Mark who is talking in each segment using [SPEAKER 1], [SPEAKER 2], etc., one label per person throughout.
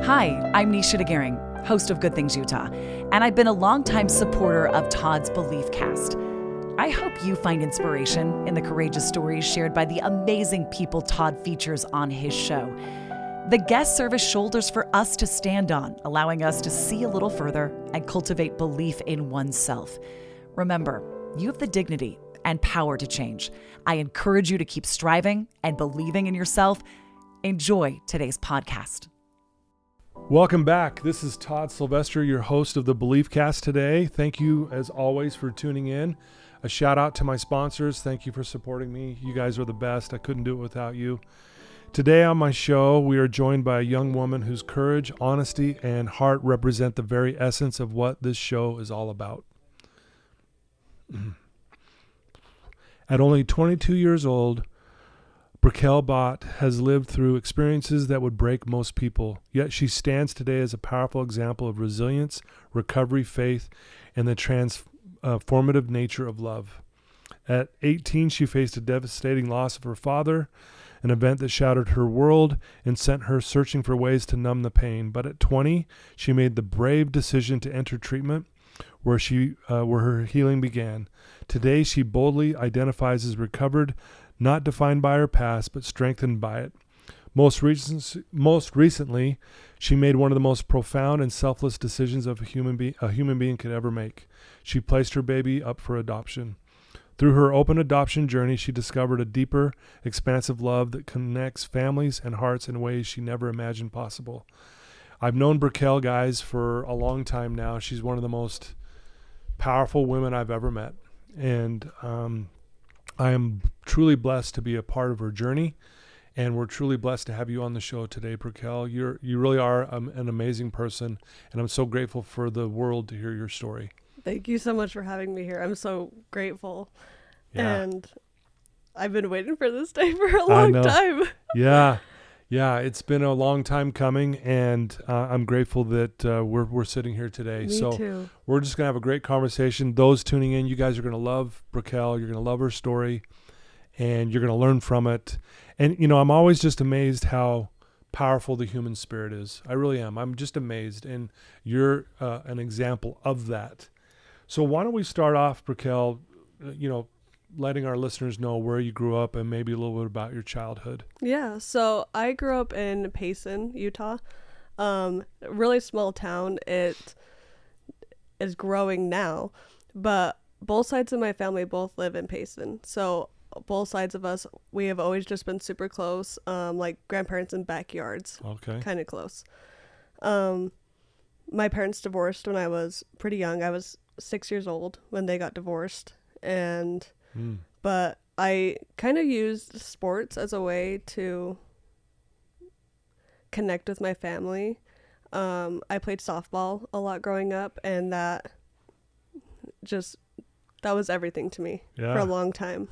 [SPEAKER 1] Hi, I'm Nisha DeGaring, host of Good Things Utah, and I've been a longtime supporter of Todd's Beliefcast. I hope you find inspiration in the courageous stories shared by the amazing people Todd features on his show. The guests serve as shoulders for us to stand on, allowing us to see a little further and cultivate belief in oneself. Remember, you have the dignity and power to change. I encourage you to keep striving and believing in yourself. Enjoy today's podcast.
[SPEAKER 2] Welcome back. This is Todd Sylvester, your host of the Beliefcast today. Thank you, as always, for tuning in. A shout out to my sponsors. Thank you for supporting me. You guys are the best. I couldn't do it without you. Today on my show, we are joined by a young woman whose courage, honesty, and heart represent the very essence of what this show is all about. At only 22 years old, Brekelle Bott has lived through experiences that would break most people, yet she stands today as a powerful example of resilience, recovery, faith, and the transformative nature of love. At 18, she faced a devastating loss of her father, an event that shattered her world and sent her searching for ways to numb the pain. But at 20, she made the brave decision to enter treatment, where her healing began. Today, she boldly identifies as recovered, not defined by her past, but strengthened by it. Most recently, she made one of the most profound and selfless decisions of a human being could ever make. She placed her baby up for adoption. Through her open adoption journey, she discovered a deeper, expansive love that connects families and hearts in ways she never imagined possible. I've known Brekelle, guys, for a long time now. She's one of the most powerful women I've ever met. And I am truly blessed to be a part of her journey, and we're truly blessed to have you on the show today, Brekelle. You really are an amazing person, and I'm so grateful for the world to hear your story.
[SPEAKER 3] Thank you so much for having me here. I'm so grateful, and I've been waiting for this day for a long time. Yeah, it's been a long time coming, and I'm grateful that we're sitting here today. Me too.
[SPEAKER 2] We're just going to have a great conversation. Those tuning in, you guys are going to love Brekelle. You're going to love her story, and you're going to learn from it. And, I'm always just amazed how powerful the human spirit is. I really am. I'm just amazed, and you're an example of that. So why don't we start off, Brekelle, letting our listeners know where you grew up and maybe a little bit about your childhood.
[SPEAKER 3] Yeah, so I grew up in Payson, Utah. A really small town. It is growing now, but both sides of my family both live in Payson. So both sides of us, we have always just been super close, like grandparents in backyards. Okay. Kind of close. My parents divorced when I was pretty young. I was 6 years old when they got divorced, but I kind of used sports as a way to connect with my family. I played softball a lot growing up, and that was everything to me for a long time.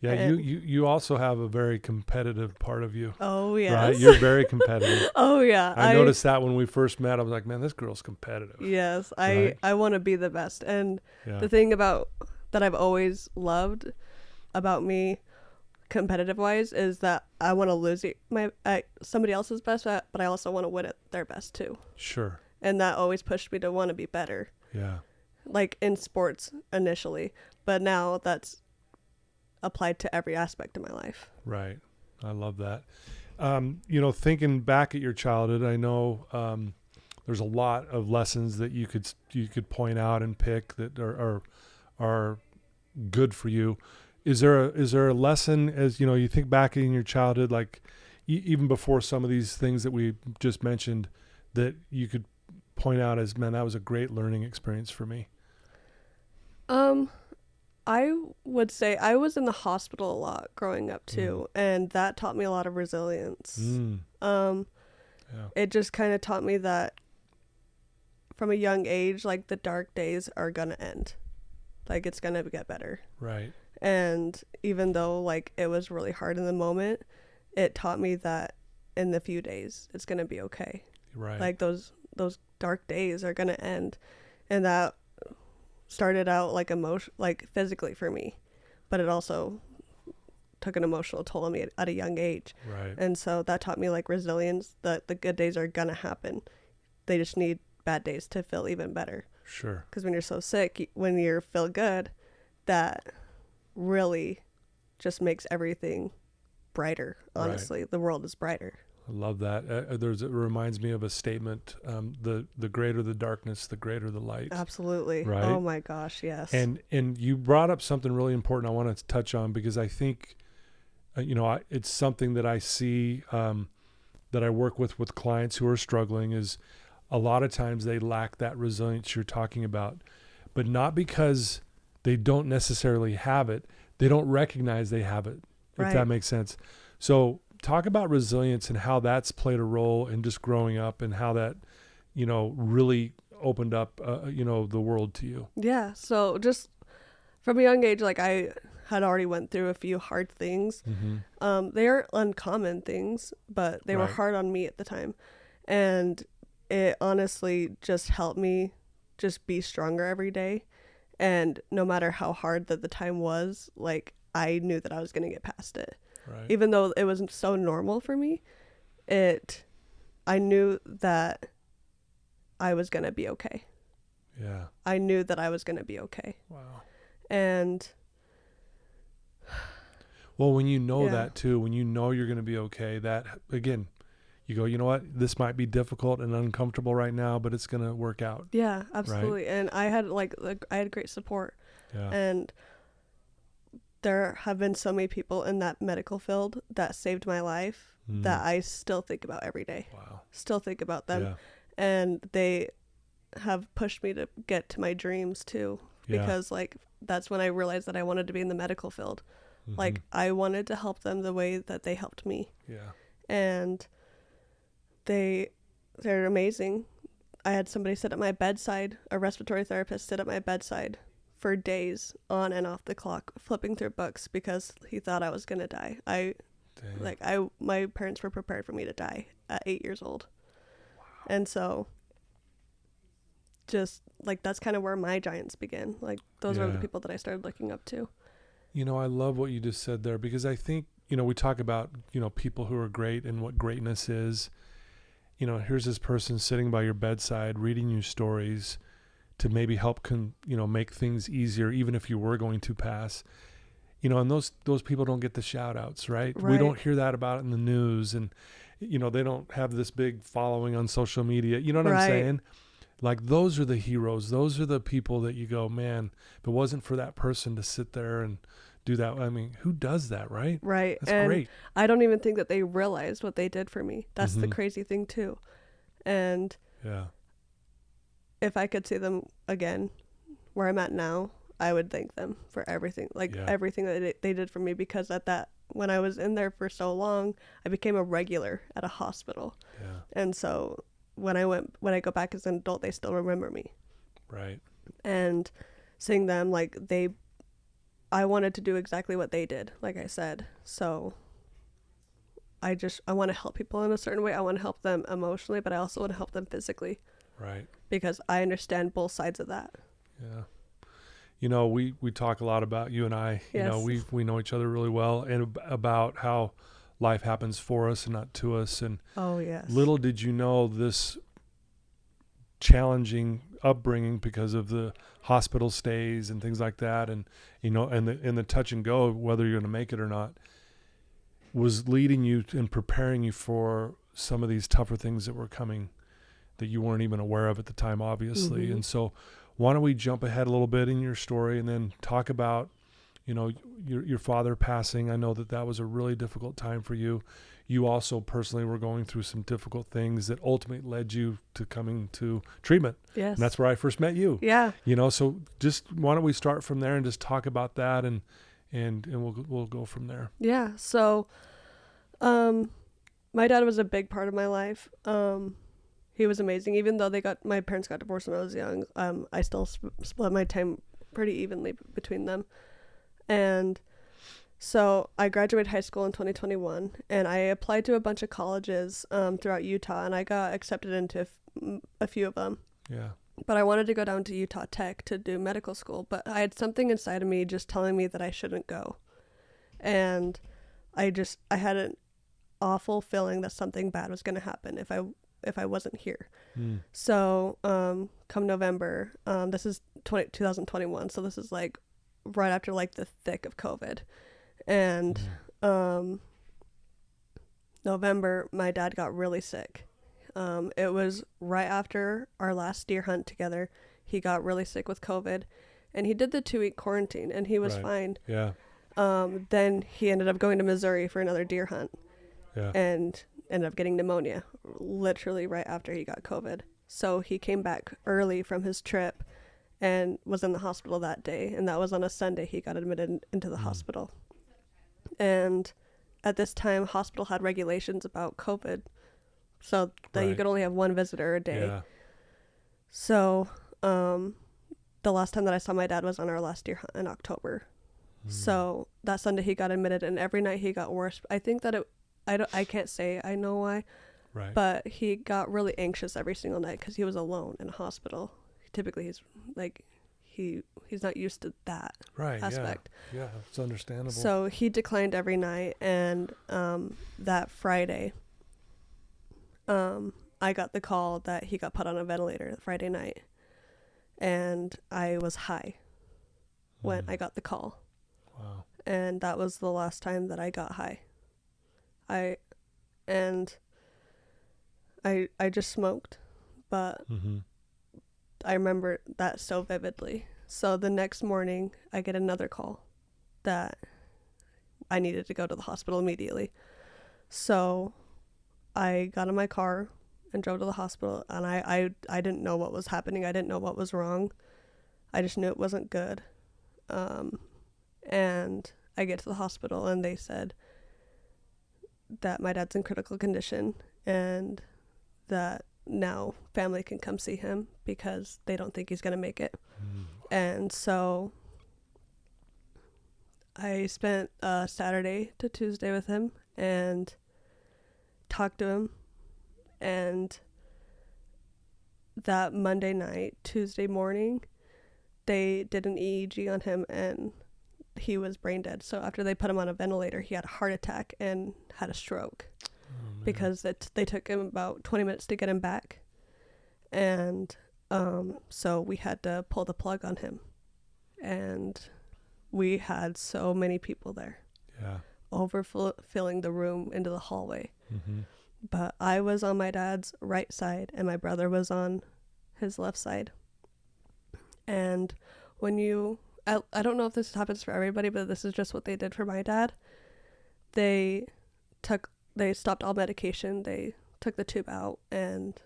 [SPEAKER 2] Yeah, and you also have a very competitive part of you.
[SPEAKER 3] Oh, yes.
[SPEAKER 2] Right? You're very competitive.
[SPEAKER 3] Oh, yeah.
[SPEAKER 2] I noticed that when we first met. I was like, man, this girl's competitive.
[SPEAKER 3] Yes,
[SPEAKER 2] right?
[SPEAKER 3] I want to be the best. And the thing that I've always loved about me competitive-wise is that I want to lose somebody else's best, but I also want to win at their best too.
[SPEAKER 2] Sure.
[SPEAKER 3] And that always pushed me to want to be better. Yeah. Like in sports initially, but now that's applied to every aspect of my life.
[SPEAKER 2] Right. I love that. Thinking back at your childhood, I know there's a lot of lessons that you could point out and pick that are good for you. Is there a lesson, as you think back in your childhood, like even before some of these things that we just mentioned, that you could point out as, man, that was a great learning experience for me?
[SPEAKER 3] I would say I was in the hospital a lot growing up too, and that taught me a lot of resilience. It just kind of taught me that from a young age, like the dark days are gonna end, like it's gonna get better. Right. And even though like it was really hard in the moment, it taught me that in the few days it's gonna be okay. Right. Like those dark days are gonna end, and that started out like physically for me, but it also took an emotional toll on me at a young age.
[SPEAKER 2] Right.
[SPEAKER 3] And so that taught me like resilience, that the good days are gonna happen. They just need bad days to feel even better.
[SPEAKER 2] Sure.
[SPEAKER 3] Because when you're so sick, when you feel good, that really just makes everything brighter. Honestly, the world is brighter.
[SPEAKER 2] I love that. It reminds me of a statement, the greater the darkness, the greater the light.
[SPEAKER 3] Absolutely.
[SPEAKER 2] Right?
[SPEAKER 3] Oh my gosh, yes.
[SPEAKER 2] And you brought up something really important I want to touch on, because I think, it's something that I see, that I work with clients who are struggling, is a lot of times they lack that resilience you're talking about, but not because they don't necessarily have it. They don't recognize they have it, if that makes sense. So talk about resilience and how that's played a role in just growing up, and how that, really opened up, the world to you.
[SPEAKER 3] Yeah. So just from a young age, like I had already went through a few hard things.
[SPEAKER 2] Mm-hmm.
[SPEAKER 3] They aren't uncommon things, but they were hard on me at the time. And it honestly just helped me just be stronger every day. And no matter how hard that the time was, like I knew that I was going to get past it.
[SPEAKER 2] Right.
[SPEAKER 3] Even though it wasn't so normal for me, I knew that I was going to be okay.
[SPEAKER 2] Yeah.
[SPEAKER 3] I knew that I was going to be okay.
[SPEAKER 2] Wow.
[SPEAKER 3] And
[SPEAKER 2] well, when you know that too, when you know you're going to be okay, that again, you go, you know what, this might be difficult and uncomfortable right now, but it's going to work out.
[SPEAKER 3] Yeah, absolutely. Right? And I had great support.
[SPEAKER 2] Yeah.
[SPEAKER 3] And there have been so many people in that medical field that saved my life that I still think about every day.
[SPEAKER 2] Wow.
[SPEAKER 3] Still think about them.
[SPEAKER 2] Yeah.
[SPEAKER 3] And they have pushed me to get to my dreams too, because like that's when I realized that I wanted to be in the medical field. Mm-hmm. Like I wanted to help them the way that they helped me.
[SPEAKER 2] Yeah.
[SPEAKER 3] And they're amazing. I had somebody sit at my bedside, a respiratory therapist sit at my bedside for days on and off the clock, flipping through books because he thought I was going to die. My parents were prepared for me to die at 8 years old. Wow. And so just like, that's kind of where my giants begin. Like those are the people that I started looking up to.
[SPEAKER 2] I love what you just said there, because I think, we talk about, people who are great and what greatness is. Here's this person sitting by your bedside, reading you stories to maybe help, make things easier, even if you were going to pass. And those people don't get the shout outs, right? We don't hear that about it in the news, and, they don't have this big following on social media. You know what I'm saying? Like those are the heroes. Those are the people that you go, man, if it wasn't for that person to sit there and do that, I mean, who does that, right?
[SPEAKER 3] Right.
[SPEAKER 2] That's great.
[SPEAKER 3] I don't even think that they realized what they did for me. That's the crazy thing too. And if I could see them again where I'm at now, I would thank them for everything, everything that they did for me, because when I was in there for so long, I became a regular at a hospital. Yeah. And so when I go back as an adult, they still remember me. Right. And seeing them, I wanted to do exactly what they did, like I said. So I want to help people in a certain way. I want to help them emotionally, but I also want to help them physically. Right. Because I understand both sides of that.
[SPEAKER 2] Yeah. We talk a lot about, you and I,
[SPEAKER 3] yes.
[SPEAKER 2] We know each other really well, and about how life happens for us and not to us. And
[SPEAKER 3] oh, yes.
[SPEAKER 2] Little did you know this challenging upbringing, because of the hospital stays and things like that, and and the touch and go, whether you're going to make it or not, was leading you and preparing you for some of these tougher things that were coming that you weren't even aware of at the time, obviously. Mm-hmm. And so why don't we jump ahead a little bit in your story and then talk about your father passing. I know that was a really difficult time for you. You also personally were going through some difficult things that ultimately led you to coming to treatment.
[SPEAKER 3] Yes.
[SPEAKER 2] And that's where I first met you.
[SPEAKER 3] Yeah.
[SPEAKER 2] So just why don't we start from there and just talk about that, and we'll go from there.
[SPEAKER 3] Yeah. So, my dad was a big part of my life. He was amazing. Even though my parents got divorced when I was young, I still split my time pretty evenly between them. And so I graduated high school in 2021, and I applied to a bunch of colleges throughout Utah, and I got accepted into a few of them.
[SPEAKER 2] Yeah.
[SPEAKER 3] But I wanted to go down to Utah Tech to do medical school, but I had something inside of me just telling me that I shouldn't go. And I had an awful feeling that something bad was going to happen if I wasn't here. So come November, this is 2021, so this is like right after like the thick of COVID. And November, my dad got really sick. It was right after our last deer hunt together. He got really sick with COVID, and he did the 2-week quarantine, and he was fine.
[SPEAKER 2] Yeah.
[SPEAKER 3] Then he ended up going to Missouri for another deer hunt, and ended up getting pneumonia literally right after he got COVID. So he came back early from his trip and was in the hospital that day, and that was on a Sunday. He got admitted into the hospital. And at this time, hospital had regulations about COVID, so that you could only have one visitor a day. Yeah. So the last time that I saw my dad was on our last deer hunt in October. So that Sunday he got admitted, and every night he got worse. I think that I can't say I know why, but he got really anxious every single night because he was alone in a hospital. Typically he's like, he's not used to that aspect.
[SPEAKER 2] Yeah, it's understandable.
[SPEAKER 3] So he declined every night, and that Friday, I got the call that he got put on a ventilator Friday night, and I was high when I got the call.
[SPEAKER 2] Wow.
[SPEAKER 3] And that was the last time that I got high. I just smoked, but I remember that so vividly. So the next morning I get another call that I needed to go to the hospital immediately. So I got in my car and drove to the hospital, and I didn't know what was happening. I didn't know what was wrong. I just knew it wasn't good. And I get to the hospital, and they said that my dad's in critical condition, and that now family can come see him because they don't think he's going to make it. And so I spent Saturday to Tuesday with him and talked to him. And that Monday night, Tuesday morning, they did an EEG on him, and he was brain dead. So after they put him on a ventilator, he had a heart attack and had a stroke because they took him about 20 minutes to get him back. And so we had to pull the plug on him. And we had so many people there. Yeah. Overfilling the room into the hallway. But I was on my dad's right side, and my brother was on his left side. And when I don't know if this happens for everybody, but this is just what they did for my dad. They stopped all medication. They took the tube out, and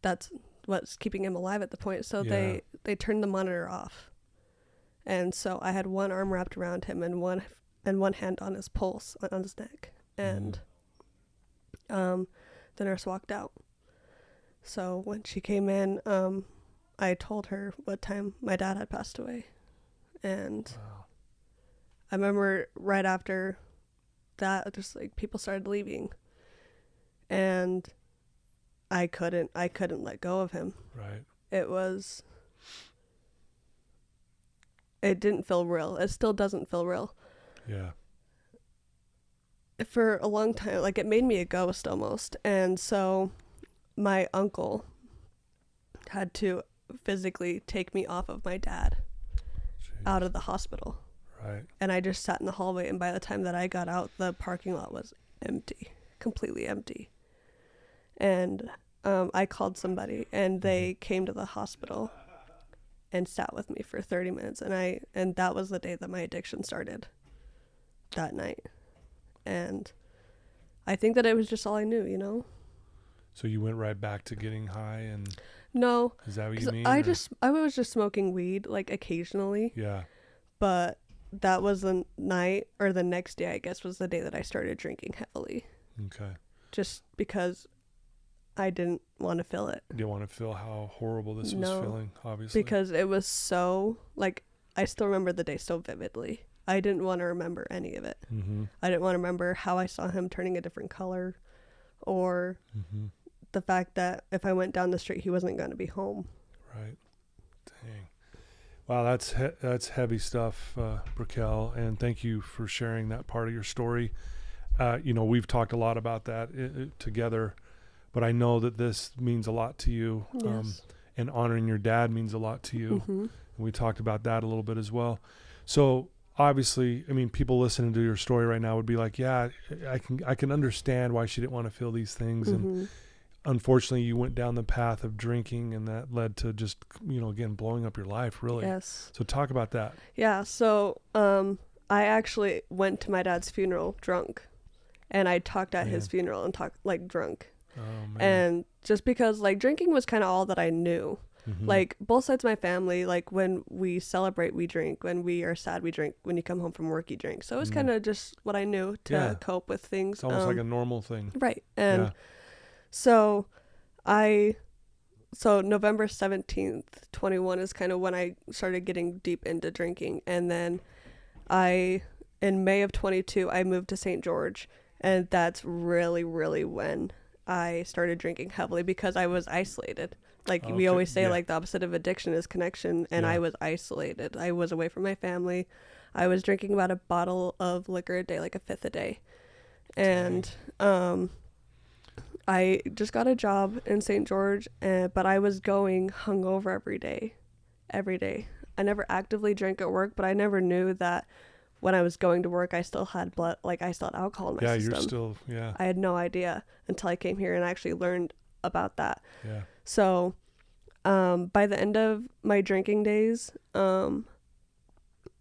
[SPEAKER 3] that's what's keeping him alive at the point. So they turned the monitor off. And so I had one arm wrapped around him and one hand on his pulse, on his neck. And the nurse walked out. So when she came in, I told her what time my dad had passed away. And I remember right after that, just like people started leaving, and I couldn't let go of him. Right. It didn't feel real. It still doesn't feel real. Yeah. For a long time, like, it made me a ghost almost. And so my uncle had to physically take me off of my dad. Jeez. Out of the hospital. Right. And I just sat in the hallway, and by the time that I got out, the parking lot was empty, completely empty. And I called somebody, and they came to the hospital and sat with me for 30 minutes. And that was the day that my addiction started, that night. And I think that it was just all I knew, you know?
[SPEAKER 2] So you went right back to getting high and...
[SPEAKER 3] No.
[SPEAKER 2] Is that what you mean?
[SPEAKER 3] I was just smoking weed, like, occasionally. Yeah. But that was the night, or the next day, I guess, was the day that I started drinking heavily. Okay. Just because I didn't want to feel it.
[SPEAKER 2] You didn't want to feel how horrible this was feeling, obviously.
[SPEAKER 3] Because it was so, like, I still remember the day so vividly. I didn't want to remember any of it. I didn't want to remember how I saw him turning a different color, or the fact that if I went down the street, he wasn't going to be home.
[SPEAKER 2] Right. Dang. Wow, that's heavy stuff, Brekelle, and thank you for sharing that part of your story. We've talked a lot about that together, but I know that this means a lot to you,
[SPEAKER 3] Yes.
[SPEAKER 2] and honoring your dad means a lot to you.
[SPEAKER 3] Mm-hmm.
[SPEAKER 2] And we talked about that a little bit as well. So obviously, I mean, people listening to your story right now would be like, yeah, I can understand why she didn't want to feel these things.
[SPEAKER 3] Mm-hmm.
[SPEAKER 2] And unfortunately you went down the path of drinking, and that led to just, again, blowing up your life, really.
[SPEAKER 3] Yes.
[SPEAKER 2] So talk about that.
[SPEAKER 3] Yeah. So, I actually went to my dad's funeral drunk, and I talked at his funeral and talked like drunk.
[SPEAKER 2] Oh, man.
[SPEAKER 3] And just because like drinking was kind of all that I knew.
[SPEAKER 2] Mm-hmm.
[SPEAKER 3] Like both sides of my family, like when we celebrate, we drink. When we are sad, we drink. When you come home from work, you drink. So it was kind of just what I knew to cope with things.
[SPEAKER 2] It's almost like a normal thing.
[SPEAKER 3] Right. And so November 17th, 21 is kind of when I started getting deep into drinking. And then in May of 22, I moved to St. George. And that's really, really when I started drinking heavily, because I was isolated. Like we always say, like the opposite of addiction is connection. And I was isolated. I was away from my family. I was drinking about a bottle of liquor a day, like a fifth a day. And I just got a job in St. George, but I was going hungover every day. I never actively drank at work, but I never knew that when I was going to work, I still had I still had alcohol in my system. I had no idea until I came here and I actually learned about that.
[SPEAKER 2] Yeah.
[SPEAKER 3] So, by the end of my drinking days,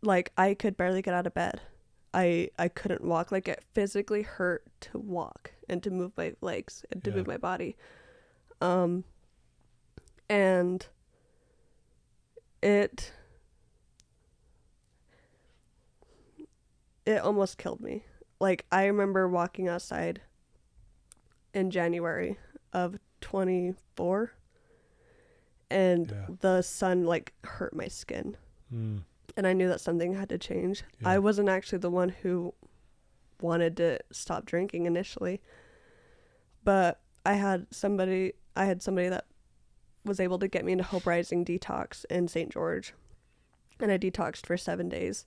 [SPEAKER 3] like I could barely get out of bed. I couldn't walk. Like it physically hurt to walk and to move my legs and to move my body. And it almost killed me. Like I remember walking outside in January of 24 and the sun like hurt my skin. And I knew that something had to change. I wasn't actually the one who wanted to stop drinking initially, but I had somebody that was able to get me into Hope Rising detox in St. George, and I detoxed for 7 days.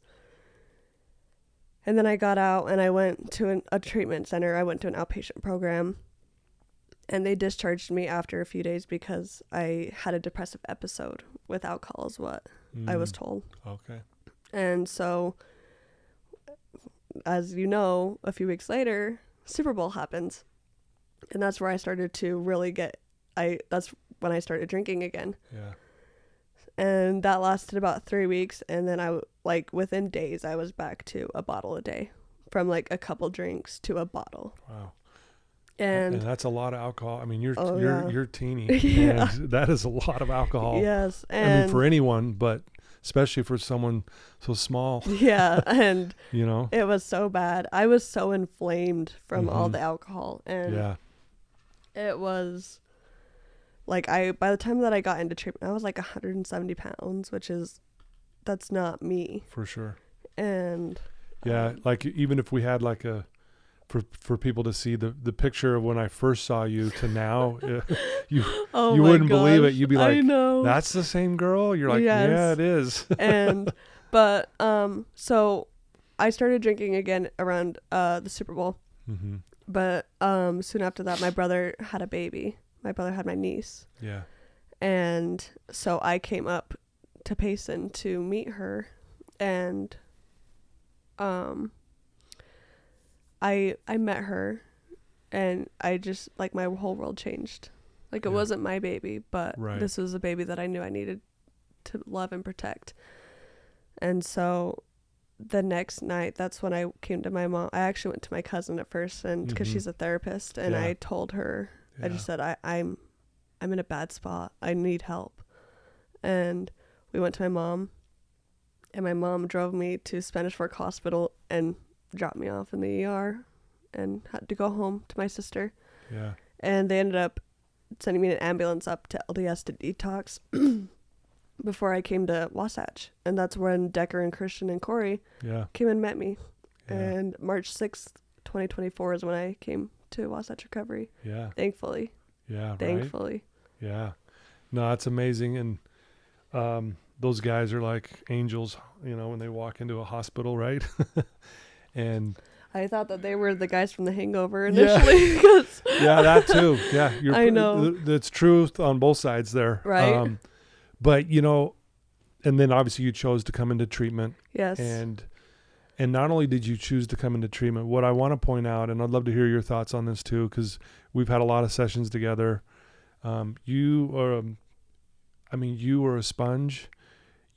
[SPEAKER 3] And then I got out and I went to a treatment center. I went to an outpatient program, and they discharged me after a few days because I had a depressive episode with alcohol is what I was told. Okay. And so, as you know, a few weeks later, Super Bowl happens. And that's where I started to really that's when I started drinking again. Yeah. And that lasted about 3 weeks. And then within days, I was back to a bottle a day, from like a couple drinks to a bottle. Wow. And
[SPEAKER 2] that's a lot of alcohol. I mean, you're teeny. Yeah. And that is a lot of alcohol.
[SPEAKER 3] Yes.
[SPEAKER 2] And I mean, for anyone, but especially for someone so small.
[SPEAKER 3] Yeah. And, it was so bad. I was so inflamed from all the alcohol. And it was like, by the time that I got into treatment, I was like 170 pounds, that's not me.
[SPEAKER 2] For sure.
[SPEAKER 3] And
[SPEAKER 2] like even if we had like for people to see the picture of when I first saw you to now, you wouldn't believe it. You'd be like, I know. That's the same girl? You're like, yes. Yeah, it is.
[SPEAKER 3] But so I started drinking again around the Super Bowl. Mm-hmm. But soon after that, my brother had a baby. My brother had my niece. Yeah. And so I came up to Payson to meet her, and I met her, and I just, like, my whole world changed. Like, it wasn't my baby, but this was a baby that I knew I needed to love and protect. And so the next night, that's when I came to my mom. I actually went to my cousin at first, and because she's a therapist, and I told her, I just said, I'm in a bad spot. I need help. And we went to my mom, and my mom drove me to Spanish Fork Hospital and dropped me off in the ER and had to go home to my sister. Yeah. And they ended up sending me an ambulance up to LDS to detox before I came to Wasatch. And that's when Decker and Christian and Corey came and met me. Yeah. And March 6th, 2024 is when I came to Wasatch Recovery. Yeah. Thankfully.
[SPEAKER 2] Yeah.
[SPEAKER 3] Thankfully.
[SPEAKER 2] Right? Yeah. No, it's amazing. And those guys are like angels, when they walk into a hospital, right? And
[SPEAKER 3] I thought that they were the guys from The Hangover initially.
[SPEAKER 2] Yeah, that too. Yeah,
[SPEAKER 3] I know.
[SPEAKER 2] That's truth on both sides there.
[SPEAKER 3] Right.
[SPEAKER 2] But and then obviously you chose to come into treatment.
[SPEAKER 3] Yes.
[SPEAKER 2] And not only did you choose to come into treatment, what I want to point out, and I'd love to hear your thoughts on this too, because we've had a lot of sessions together. You were a sponge.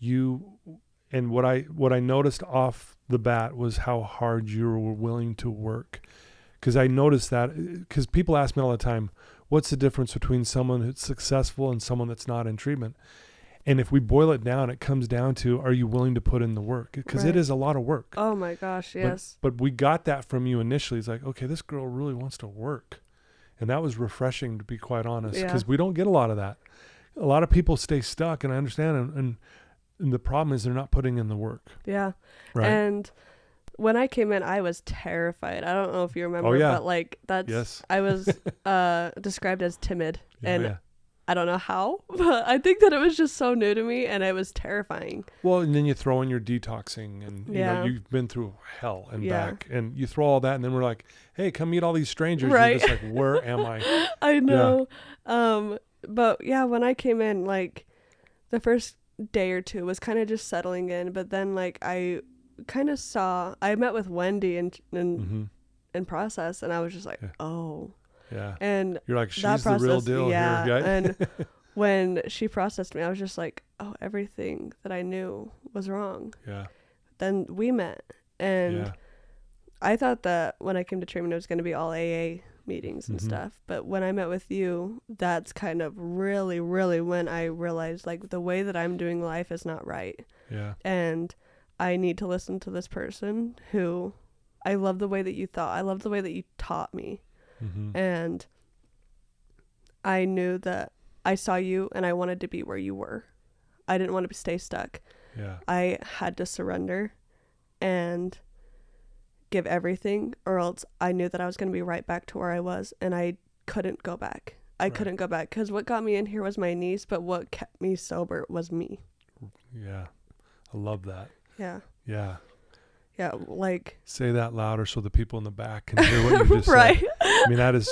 [SPEAKER 2] And what I noticed off the bat was how hard you were willing to work. Because I noticed that, because people ask me all the time, what's the difference between someone who's successful and someone that's not in treatment? And if we boil it down, it comes down to, are you willing to put in the work? Because it is a lot of work.
[SPEAKER 3] Oh my gosh, yes.
[SPEAKER 2] But we got that from you initially. It's like, okay, this girl really wants to work. And that was refreshing, to be quite honest, because we don't get a lot of that. A lot of people stay stuck, and I understand. And the problem is they're not putting in the work. Yeah. Right.
[SPEAKER 3] And when I came in, I was terrified. I don't know if you remember, but like I was described as timid. I don't know how, but I think that it was just so new to me, and it was terrifying.
[SPEAKER 2] Well, and then you throw in your detoxing, and you've been through hell and back, and you throw all that, and then we're like, hey, come meet all these strangers. Right. You're just like, where am I?
[SPEAKER 3] I know. Yeah. But yeah, when I came in, like the first day or two was kind of just settling in, but then like I kind of I met with Wendy in process, and I was just like, oh.
[SPEAKER 2] Yeah.
[SPEAKER 3] And
[SPEAKER 2] you're like, she's the real deal here. Right?
[SPEAKER 3] And when she processed me, I was just like, oh, everything that I knew was wrong.
[SPEAKER 2] Yeah.
[SPEAKER 3] Then we met, and I thought that when I came to treatment, it was going to be all AA meetings and stuff. But when I met with you, that's kind of really, really when I realized like the way that I'm doing life is not right.
[SPEAKER 2] Yeah.
[SPEAKER 3] And I need to listen to this person who I love the way that you thought. I love the way that you taught me. And I knew that I saw you and I wanted to be where you were. I didn't want to stay stuck.
[SPEAKER 2] Yeah.
[SPEAKER 3] I had to surrender and give everything, or else I knew that I was going to be right back to where I was, and I couldn't go back. I couldn't go back, because what got me in here was my niece, but what kept me sober was me.
[SPEAKER 2] Yeah. I love that.
[SPEAKER 3] Yeah.
[SPEAKER 2] Yeah.
[SPEAKER 3] Yeah, like...
[SPEAKER 2] Say that louder so the people in the back can hear what you just
[SPEAKER 3] right.
[SPEAKER 2] said. I mean,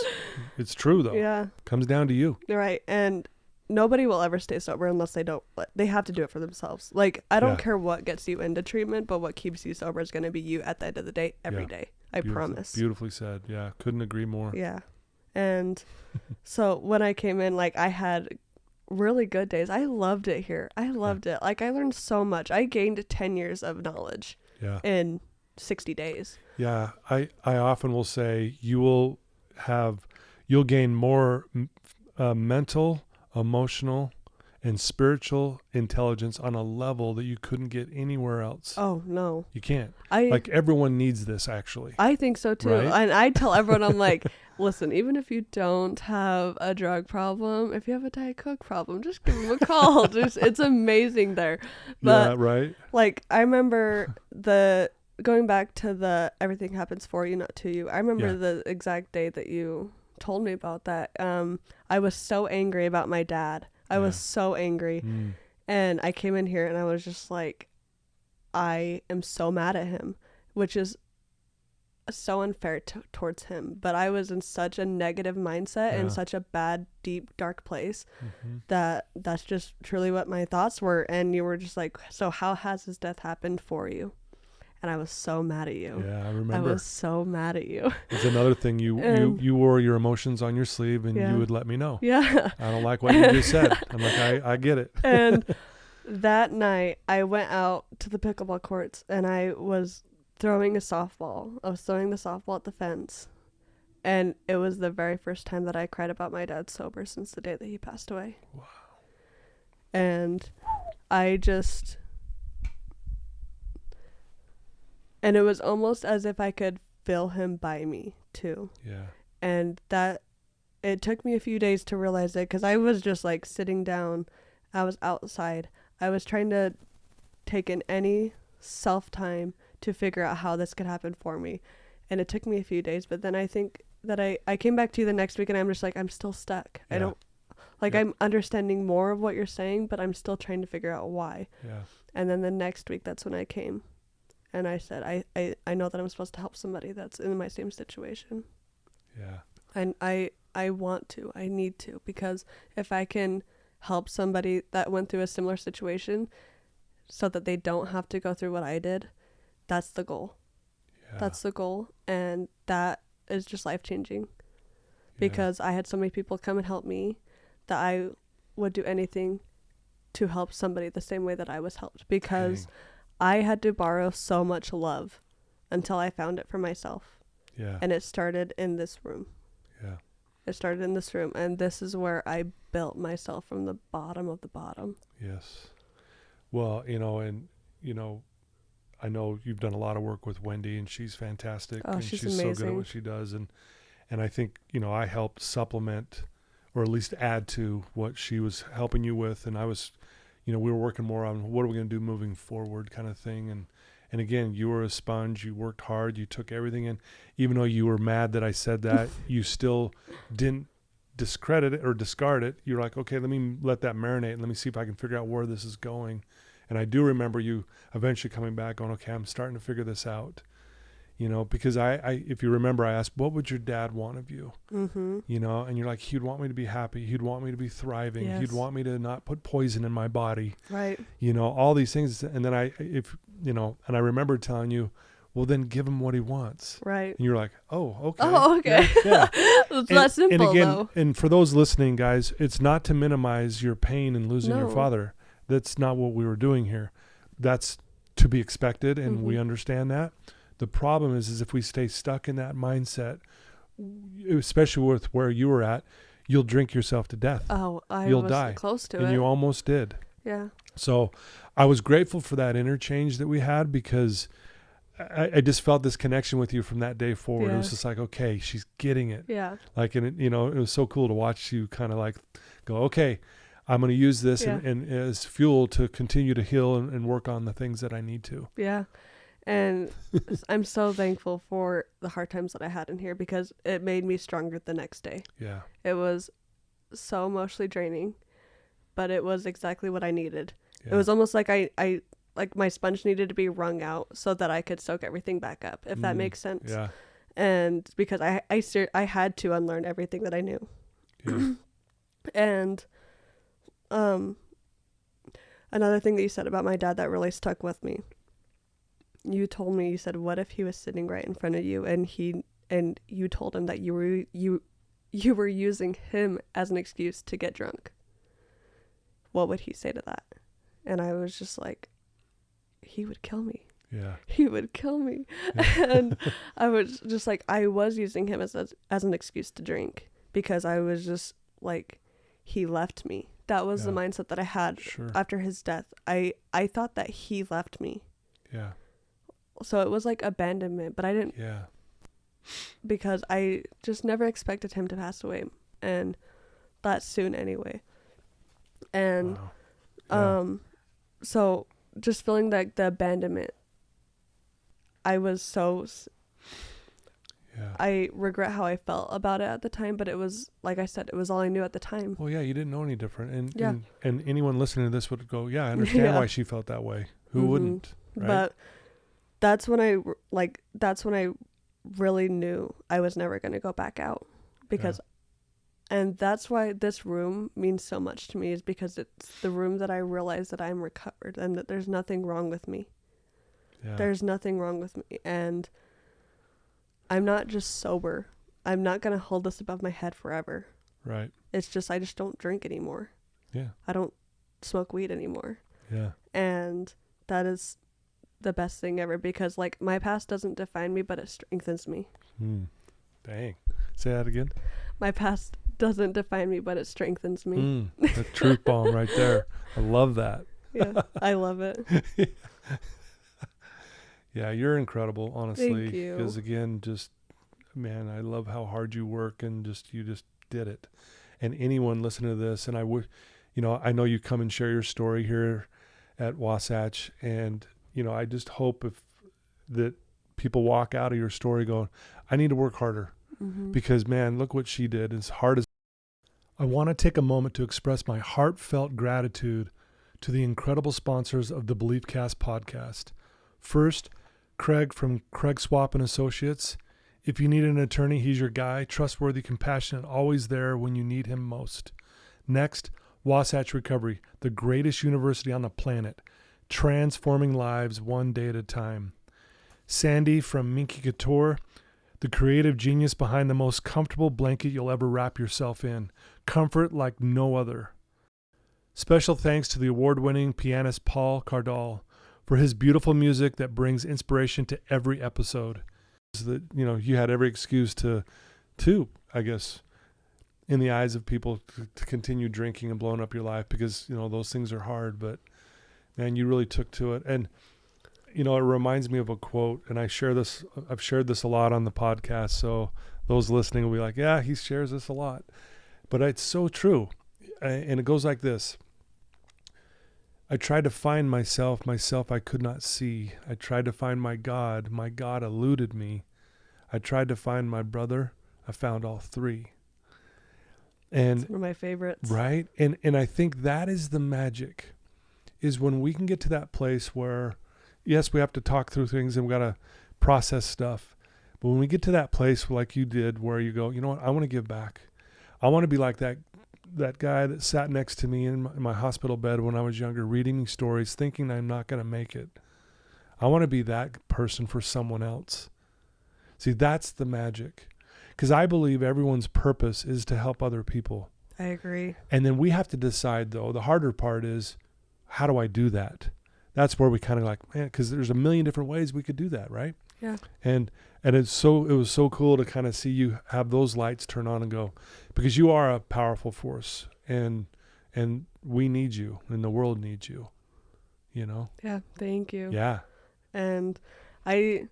[SPEAKER 2] it's true, though.
[SPEAKER 3] Yeah.
[SPEAKER 2] Comes down to you.
[SPEAKER 3] Right. And nobody will ever stay sober unless they have to do it for themselves. Like, I don't care what gets you into treatment, but what keeps you sober is going to be you at the end of the day, every day. I promise.
[SPEAKER 2] Beautifully said. Yeah. Couldn't agree more.
[SPEAKER 3] Yeah. And so when I came in, like, I had really good days. I loved it here. I loved it. Like, I learned so much. I gained 10 years of knowledge.
[SPEAKER 2] Yeah.
[SPEAKER 3] In 60 days.
[SPEAKER 2] Yeah. I often will say you'll gain more mental, emotional, and spiritual intelligence on a level that you couldn't get anywhere else.
[SPEAKER 3] Oh, no.
[SPEAKER 2] You can't. Like, everyone needs this, actually.
[SPEAKER 3] I think so, too.
[SPEAKER 2] Right?
[SPEAKER 3] And I tell everyone, I'm like, listen, even if you don't have a drug problem, if you have a Diet Coke problem, just give them a call. It's amazing there. But,
[SPEAKER 2] yeah, right.
[SPEAKER 3] Like, I remember going back to the everything happens for you, not to you. I remember the exact day that you told me about that. I was so angry about my dad. I was so angry. And I came in here and I was just like, I am so mad at him, which is so unfair towards him. But I was in such a negative mindset and such a bad, deep, dark place that's just truly what my thoughts were. And you were just like, so how has his death happened for you? And I was so mad at you.
[SPEAKER 2] Yeah, I remember.
[SPEAKER 3] I was so mad at you.
[SPEAKER 2] It's another thing. You wore your emotions on your sleeve, and you would let me know.
[SPEAKER 3] Yeah.
[SPEAKER 2] I don't like what you just said. I'm like, I get it.
[SPEAKER 3] And that night, I went out to the pickleball courts, and I was throwing a softball. I was throwing the softball at the fence. And it was the very first time that I cried about my dad sober since the day that he passed away.
[SPEAKER 2] Wow.
[SPEAKER 3] And and it was almost as if I could feel him by me too.
[SPEAKER 2] Yeah.
[SPEAKER 3] And that it took me a few days to realize it, because I was just like sitting down. I was outside. I was trying to take in any self-time to figure out how this could happen for me. And it took me a few days, but then I think that I came back to you the next week, and I'm just like, I'm still stuck.
[SPEAKER 2] Yeah.
[SPEAKER 3] Like, I'm understanding more of what you're saying, but I'm still trying to figure out why.
[SPEAKER 2] Yeah.
[SPEAKER 3] And then the next week, that's when I came. And I said, I know that I'm supposed to help somebody that's in my same situation.
[SPEAKER 2] Yeah.
[SPEAKER 3] And I want to. I need to. Because if I can help somebody that went through a similar situation so that they don't have to go through what I did, that's the goal. Yeah. That's the goal. And that is just life-changing. Because I had so many people come and help me that I would do anything to help somebody the same way that I was helped. Because I had to borrow so much love until I found it for myself.
[SPEAKER 2] Yeah.
[SPEAKER 3] And it started in this room.
[SPEAKER 2] Yeah.
[SPEAKER 3] It started in this room. And this is where I built myself from the bottom of the bottom.
[SPEAKER 2] Yes. Well, I know you've done a lot of work with Wendy, and she's fantastic.
[SPEAKER 3] Oh,
[SPEAKER 2] and
[SPEAKER 3] she's
[SPEAKER 2] so
[SPEAKER 3] amazing.
[SPEAKER 2] good at what she does. And I think, I helped supplement or at least add to what she was helping you with. And I was, we were working more on what are we going to do moving forward kind of thing. And again, you were a sponge. You worked hard. You took everything in. Even though you were mad that I said that, you still didn't discredit it or discard it. You're like, okay, let me let that marinate and let me see if I can figure out where this is going. And I do remember you eventually coming back going, okay, I'm starting to figure this out. Because I if you remember, I asked, what would your dad want of you? Mm-hmm. And you're like, he'd want me to be happy. He'd want me to be thriving. Yes. He'd want me to not put poison in my body.
[SPEAKER 3] Right.
[SPEAKER 2] All these things. And then and I remember telling you, well, then give him what he wants.
[SPEAKER 3] Right.
[SPEAKER 2] And you're like, oh, okay.
[SPEAKER 3] Oh, okay.
[SPEAKER 2] Yeah.
[SPEAKER 3] It's not simple,
[SPEAKER 2] and again,
[SPEAKER 3] though.
[SPEAKER 2] And for those listening, guys, it's not to minimize your pain in losing your
[SPEAKER 3] No.
[SPEAKER 2] father. That's not what we were doing here. That's to be expected, and we understand that. The problem is if we stay stuck in that mindset, especially with where you were at, you'll drink yourself to death.
[SPEAKER 3] Oh,
[SPEAKER 2] you'll
[SPEAKER 3] was
[SPEAKER 2] die.
[SPEAKER 3] Close to it.
[SPEAKER 2] And you almost did.
[SPEAKER 3] Yeah.
[SPEAKER 2] So I was grateful for that interchange that we had because I just felt this connection with you from that day forward.
[SPEAKER 3] Yeah.
[SPEAKER 2] It was just like, okay, she's getting it.
[SPEAKER 3] Yeah.
[SPEAKER 2] Like, and it was so cool to watch you kind of like go, okay, I'm going to use this and as fuel to continue to heal and work on the things that I need to.
[SPEAKER 3] Yeah. And I'm so thankful for the hard times that I had in here because it made me stronger the next day.
[SPEAKER 2] Yeah.
[SPEAKER 3] It was so emotionally draining, but it was exactly what I needed. Yeah. It was almost like I like my sponge needed to be wrung out so that I could soak everything back up, if that makes sense. Yeah. And because I had to unlearn everything that I knew. Yeah. And another thing that you said about my dad that really stuck with me. You told me, you said, what if he was sitting right in front of you and you told him that you were using him as an excuse to get drunk? What would he say to that? And I was just like, he would kill me.
[SPEAKER 2] Yeah.
[SPEAKER 3] He would kill me. Yeah. And I was just like, I was using him as an excuse to drink because I was just like, he left me. That was the mindset that I had after his death. I thought that he left me.
[SPEAKER 2] Yeah.
[SPEAKER 3] So it was like abandonment, but I didn't.
[SPEAKER 2] Yeah.
[SPEAKER 3] Because I just never expected him to pass away, and that soon anyway. And, so just feeling like the abandonment, I was so. Yeah. I regret how I felt about it at the time, but it was, like I said, it was all I knew at the time.
[SPEAKER 2] Well, yeah, you didn't know any different, and anyone listening to this would go, yeah, I understand why she felt that way. Who wouldn't? Right?
[SPEAKER 3] But that's when I really knew I was never going to go back out because, and that's why this room means so much to me is because it's the room that I realize that I'm recovered and that there's nothing wrong with me. Yeah. There's nothing wrong with me. And I'm not just sober. I'm not going to hold this above my head forever.
[SPEAKER 2] Right.
[SPEAKER 3] It's just, I just don't drink anymore.
[SPEAKER 2] Yeah.
[SPEAKER 3] I don't smoke weed anymore.
[SPEAKER 2] Yeah.
[SPEAKER 3] And that is the best thing ever because like my past doesn't define me, but it strengthens me.
[SPEAKER 2] Dang. Say that again.
[SPEAKER 3] My past doesn't define me, but it strengthens me.
[SPEAKER 2] A truth bomb right there. I love that.
[SPEAKER 3] Yeah, I love it.
[SPEAKER 2] Yeah, you're incredible, honestly.
[SPEAKER 3] Thank you.
[SPEAKER 2] Because again, just man, I love how hard you work and you just did it. And anyone listening to this, and I would, I know you come and share your story here at Wasatch, and I just hope that people walk out of your story going, I need to work harder because man, look what she did. As hard as I want to take a moment to express my heartfelt gratitude to the incredible sponsors of the Beliefcast podcast. First, Craig from Craig Swap and Associates. If you need an attorney, he's your guy. Trustworthy, compassionate, always there when you need him most. Next, Wasatch Recovery, the greatest university on the planet, transforming lives one day at a time. Sandy from Minky Couture, the creative genius behind the most comfortable blanket you'll ever wrap yourself in. Comfort like no other. Special thanks to the award-winning pianist Paul Cardall for his beautiful music that brings inspiration to every episode. That, you know, you had every excuse to, I guess, in the eyes of people to continue drinking and blowing up your life because, you know, those things are hard, but man, you really took to it. And, you know, it reminds me of a quote, and I've shared this a lot on the podcast. So those listening will be like, yeah, he shares this a lot, but it's so true. And it goes like this. I tried to find myself I could not see. I tried to find my God eluded me. I tried to find my brother, I found all three. And
[SPEAKER 3] it's one of my favorites.
[SPEAKER 2] Right? And I think that is the magic, is when we can get to that place where, yes, we have to talk through things and we got to process stuff. But when we get to that place like you did, where you go, you know what, I want to give back. I want to be like that guy that sat next to me in my hospital bed when I was younger, reading me stories, thinking I'm not going to make it. I want to be that person for someone else. See, that's the magic. Because I believe everyone's purpose is to help other people.
[SPEAKER 3] I agree.
[SPEAKER 2] And then we have to decide, though, the harder part is, how do I do that? That's where we kind of like, man, because there's a million different ways we could do that, right?
[SPEAKER 3] Yeah.
[SPEAKER 2] And it was so cool to kind of see you have those lights turn on and go, because you are a powerful force, and we need you, and the world needs you, you know?
[SPEAKER 3] Yeah. Thank you.
[SPEAKER 2] Yeah.
[SPEAKER 3] And I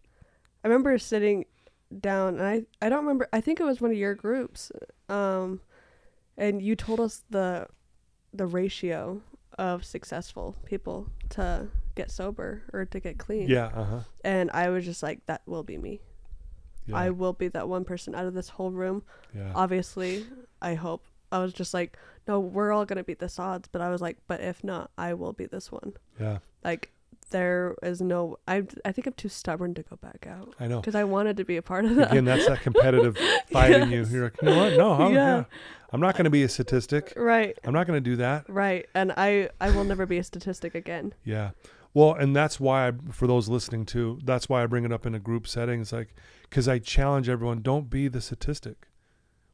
[SPEAKER 3] remember sitting down, and I don't remember, I think it was one of your groups, and you told us the ratio of successful people to get sober or to get clean.
[SPEAKER 2] Yeah. Uh-huh.
[SPEAKER 3] And I was just like, that will be me.
[SPEAKER 2] Yeah.
[SPEAKER 3] I will be that one person out of this whole room.
[SPEAKER 2] Yeah.
[SPEAKER 3] Obviously, I hope. I was just like, no, we're all going to beat this odds. But I was like, but if not, I will be this one.
[SPEAKER 2] Yeah.
[SPEAKER 3] Like, there is no, I think I'm too stubborn to go back out.
[SPEAKER 2] I know.
[SPEAKER 3] Because I wanted to be a part of that.
[SPEAKER 2] Again, that's that competitive fight in you. You're like, you know what? No,
[SPEAKER 3] Yeah.
[SPEAKER 2] I'm not going to be a statistic.
[SPEAKER 3] Right.
[SPEAKER 2] I'm not going to do that.
[SPEAKER 3] Right. And I will never be a statistic again.
[SPEAKER 2] Yeah. Well, and that's why, for those listening too, that's why I bring it up in a group setting. It's like, because I challenge everyone, don't be the statistic.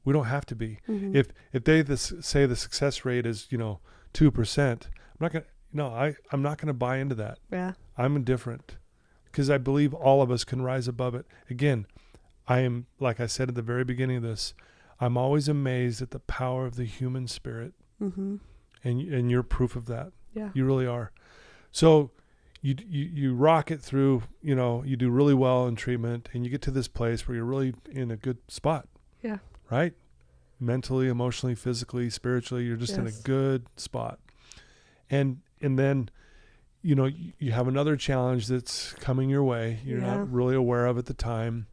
[SPEAKER 2] We don't have to be.
[SPEAKER 3] Mm-hmm.
[SPEAKER 2] If they say the success rate is, 2%, I'm not going to, I'm not going to buy into that.
[SPEAKER 3] Yeah.
[SPEAKER 2] I'm indifferent, because I believe all of us can rise above it. Again, I am, like I said at the very beginning of this, I'm always amazed at the power of the human spirit.
[SPEAKER 3] Mm-hmm.
[SPEAKER 2] And you're proof of that.
[SPEAKER 3] Yeah.
[SPEAKER 2] You really are. So you rock it through, you do really well in treatment, and you get to this place where you're really in a good spot.
[SPEAKER 3] Yeah.
[SPEAKER 2] Right? Mentally, emotionally, physically, spiritually, you're just in a good spot. And then, you have another challenge that's coming your way. You're not really aware of at the time,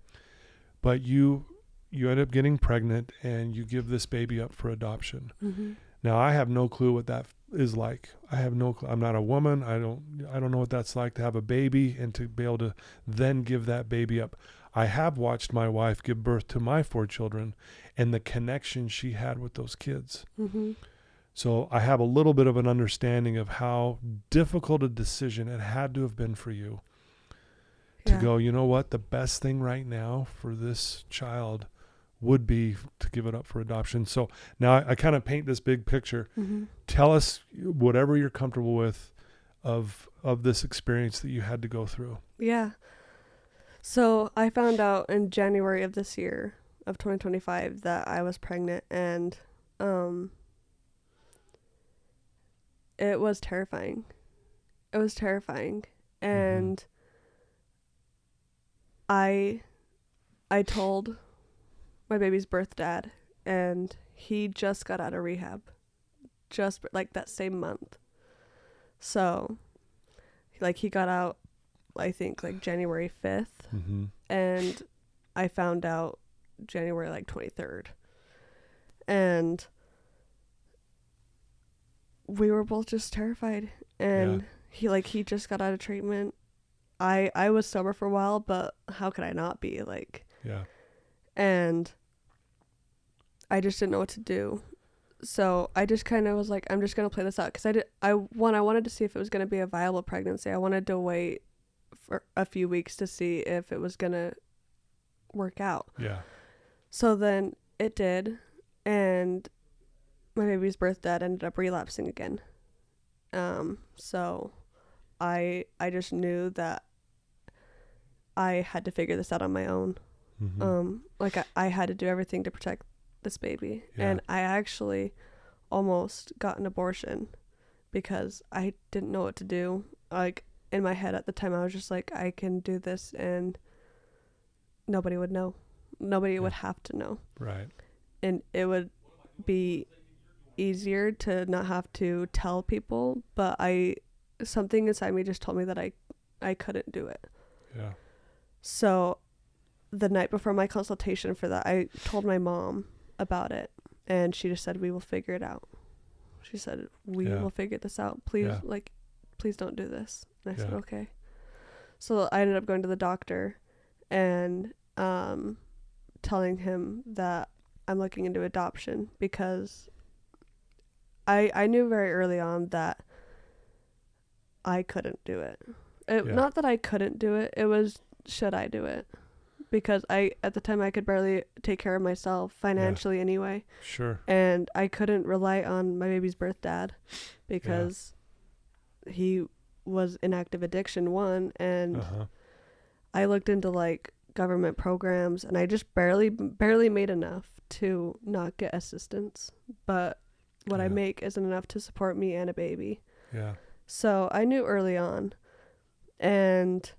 [SPEAKER 2] but you end up getting pregnant, and you give this baby up for adoption.
[SPEAKER 3] Mm-hmm.
[SPEAKER 2] Now, I have no clue what that is like. I have no clue. I'm not a woman. I don't know what that's like to have a baby and to be able to then give that baby up. I have watched my wife give birth to my 4 children and the connection she had with those kids.
[SPEAKER 3] Mm-hmm.
[SPEAKER 2] So I have a little bit of an understanding of how difficult a decision it had to have been for you to go, you know what, the best thing right now for this child would be to give it up for adoption. So now I kind of paint this big picture.
[SPEAKER 3] Mm-hmm.
[SPEAKER 2] Tell us whatever you're comfortable with of this experience that you had to go through.
[SPEAKER 3] Yeah. So I found out in January of this year, of 2025, that I was pregnant, and it was terrifying. It was terrifying. And I told my baby's birth dad, and he just got out of rehab, just like that same month. So like he got out, I think like January 5th, and I found out January like 23rd. And we were both just terrified. And he just got out of treatment. I was sober for a while, but how could I not be? Like,
[SPEAKER 2] yeah.
[SPEAKER 3] And I just didn't know what to do. So I just kind of was like, I'm just going to play this out. Because I wanted to see if it was going to be a viable pregnancy. I wanted to wait for a few weeks to see if it was going to work out.
[SPEAKER 2] Yeah.
[SPEAKER 3] So then it did. And my baby's birth dad ended up relapsing again. So I just knew that I had to figure this out on my own. Mm-hmm. I had to do everything to protect this baby. Yeah. And I actually almost got an abortion because I didn't know what to do. Like, in my head at the time, I was just like, I can do this and nobody would know. Nobody would have to know.
[SPEAKER 2] Right.
[SPEAKER 3] And it would be easier to not have to tell people, but something inside me just told me that I couldn't do it.
[SPEAKER 2] Yeah.
[SPEAKER 3] So the night before my consultation for that, I told my mom about it, and she just said, we will figure it out. She said, we will figure this out. Please, please don't do this. And I said, okay. So I ended up going to the doctor and telling him that I'm looking into adoption because I knew very early on that I couldn't do it. Not that I couldn't do it. It was, should I do it? Because at the time I could barely take care of myself financially anyway.
[SPEAKER 2] Sure.
[SPEAKER 3] And I couldn't rely on my baby's birth dad because he was in active addiction, one. And I looked into like government programs and I just barely made enough to not get assistance. But what I make isn't enough to support me and a baby.
[SPEAKER 2] Yeah.
[SPEAKER 3] So I knew early on, and